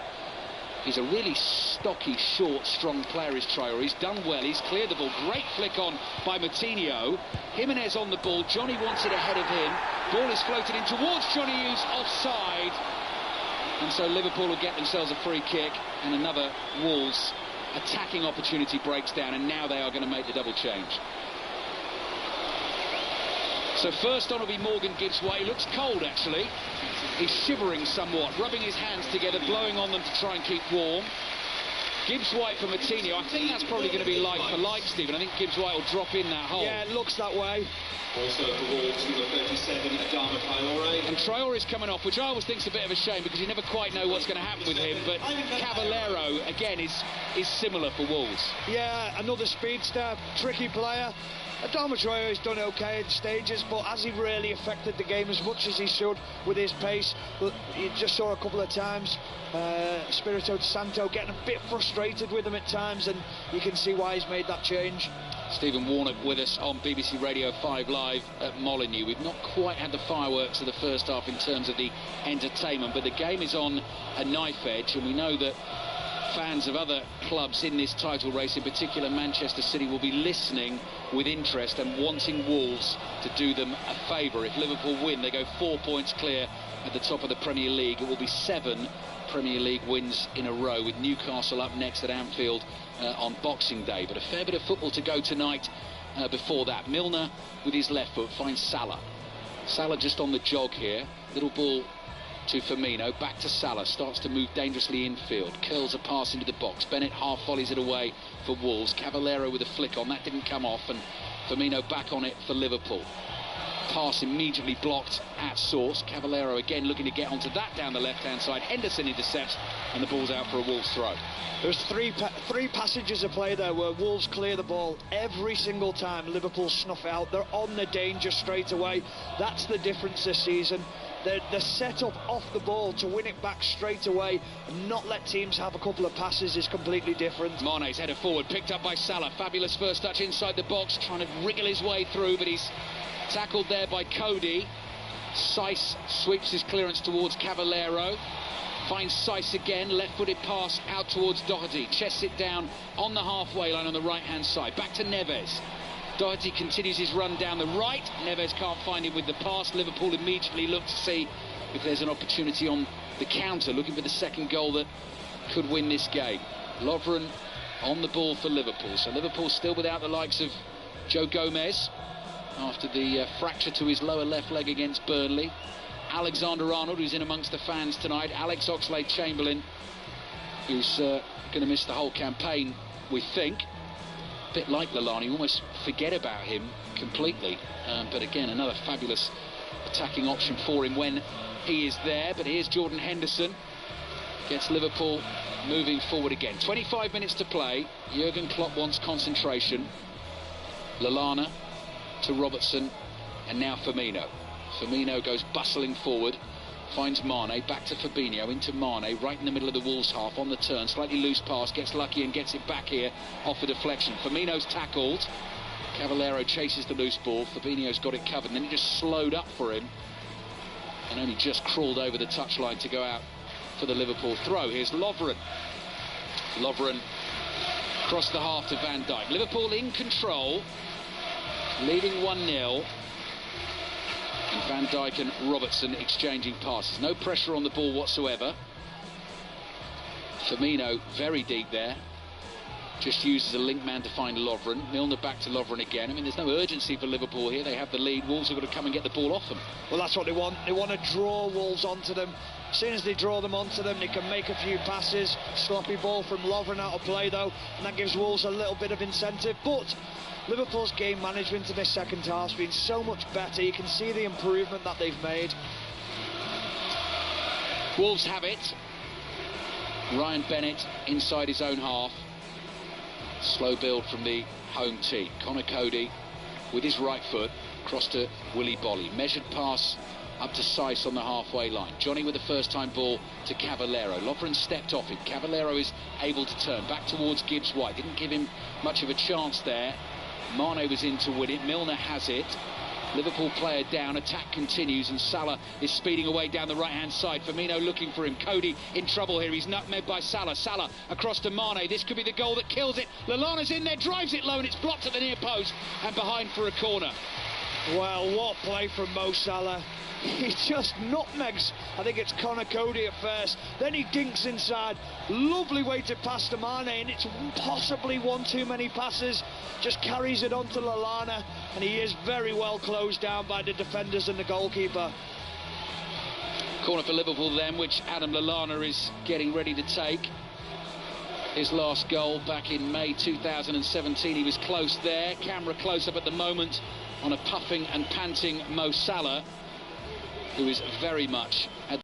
He's a really stocky, short, strong player, is Traore. He's done well. He's cleared the ball. Great flick on by Moutinho. Jimenez on the ball. Johnny wants it ahead of him. Ball is floated in towards Johnny, who's offside. And so Liverpool will get themselves a free kick, and another Wolves attacking opportunity breaks down, and now they are going to make the double change. So first on will be Morgan Gibbs-White. He looks cold, actually. He's shivering somewhat, rubbing his hands together, blowing on them to try and keep warm. Gibbs-White for Moutinho. I think that's probably going to be like for like, Stephen. I think Gibbs-White will drop in that hole. Yeah, it looks that way. Also for Wolves, number 37, Adama Traore. And Traore's coming off, which I always think is a bit of a shame because you never quite know what's going to happen with him. But Cavallero, again, is similar for Wolves. Yeah, another speedster, tricky player. Adama Traore's done okay at stages, but has he really affected the game as much as he should with his pace? You just saw a couple of times Espirito Santo getting a bit frustrated with him at times, and you can see why he's made that change. Stephen Warnock with us on BBC Radio 5 Live at Molineux. We've not quite had the fireworks of the first half in terms of the entertainment, but the game is on a knife edge, and we know that fans of other clubs in this title race, in particular Manchester City, will be listening with interest and wanting Wolves to do them a favour. If Liverpool win, they go 4 points clear at the top of the Premier League. It will be 7 Premier League wins in a row, with Newcastle up next at Anfield on Boxing Day. But a fair bit of football to go tonight. Before that, Milner with his left foot finds Salah. Salah just on the jog here. Little ball to Firmino, back to Salah, starts to move dangerously infield, curls a pass into the box. Bennett half volleys it away for Wolves. Cavallero with a flick on, that didn't come off, and Firmino back on it for Liverpool. Pass immediately blocked at source. Cavallero again looking to get onto that down the left-hand side. Henderson intercepts, and the ball's out for a Wolves throw. There's three passages of play there where Wolves clear the ball every single time. Liverpool snuff it out. They're on the danger straight away. That's the difference this season. The set-up off the ball to win it back straight away and not let teams have a couple of passes is completely different. Mane's headed forward, picked up by Salah. Fabulous first touch inside the box, trying to wriggle his way through, but he's tackled there by Cody. Saiss sweeps his clearance towards Cavallero. Finds Saiss again, left-footed pass out towards Doherty. Chests it down on the halfway line on the right-hand side. Back to Neves. Doherty continues his run down the right. Neves can't find him with the pass. Liverpool immediately look to see if there's an opportunity on the counter, looking for the second goal that could win this game. Lovren on the ball for Liverpool. So Liverpool still without the likes of Joe Gomez after the fracture to his lower left leg against Burnley. Alexander-Arnold, who's in amongst the fans tonight. Alex Oxlade-Chamberlain, who's going to miss the whole campaign, we think. A bit like Lallana, you almost forget about him completely. But again, another fabulous attacking option for him when he is there. But here's Jordan Henderson. Gets Liverpool moving forward again. 25 minutes to play. Jurgen Klopp wants concentration. Lallana to Robertson, and now Firmino. Firmino goes bustling forward, finds Mane, back to Fabinho, into Mane, right in the middle of the Wolves half, on the turn, slightly loose pass, gets lucky and gets it back here off the deflection. Firmino's tackled, Cavallero chases the loose ball, Fabinho's got it covered, and then he just slowed up for him and only just crawled over the touchline to go out for the Liverpool throw. Here's Lovren. Lovren across the half to Van Dijk. Liverpool in control, leading 1-0. And Van Dijk and Robertson exchanging passes. No pressure on the ball whatsoever. Firmino very deep there. Just uses a link man to find Lovren. Milner back to Lovren again. I mean, there's no urgency for Liverpool here. They have the lead. Wolves have got to come and get the ball off them. Well, that's what they want. They want to draw Wolves onto them. As soon as they draw them onto them, they can make a few passes. Sloppy ball from Lovren out of play, though, and that gives Wolves a little bit of incentive. But Liverpool's game management in this second half has been so much better. You can see the improvement that they've made. Wolves have it. Ryan Bennett inside his own half. Slow build from the home team. Connor Cody with his right foot across to Willy Bolly. Measured pass up to Saiss on the halfway line. Johnny with the first time ball to Cavallero. Lovren stepped off him. Cavallero is able to turn back towards Gibbs-White. Didn't give him much of a chance there. Mane was in to win it. Milner has it. Liverpool player down. Attack continues, and Salah is speeding away down the right-hand side. Firmino looking for him. Cody in trouble here. He's nutmegged by Salah. Salah across to Mane. This could be the goal that kills it. Lallana's in there, drives it low, and it's blocked at the near post and behind for a corner. Well, what play from Mo Salah. He just nutmegs, I think it's Connor Cody at first, then he dinks inside. Lovely way to pass to Mane, and it's possibly one too many passes. Just carries it on to Lallana, and he is very well closed down by the defenders and the goalkeeper. Corner for Liverpool then, which Adam Lallana is getting ready to take. His last goal back in May 2017, he was close there. Camera close up at the moment on a puffing and panting Mo Salah, who is very much at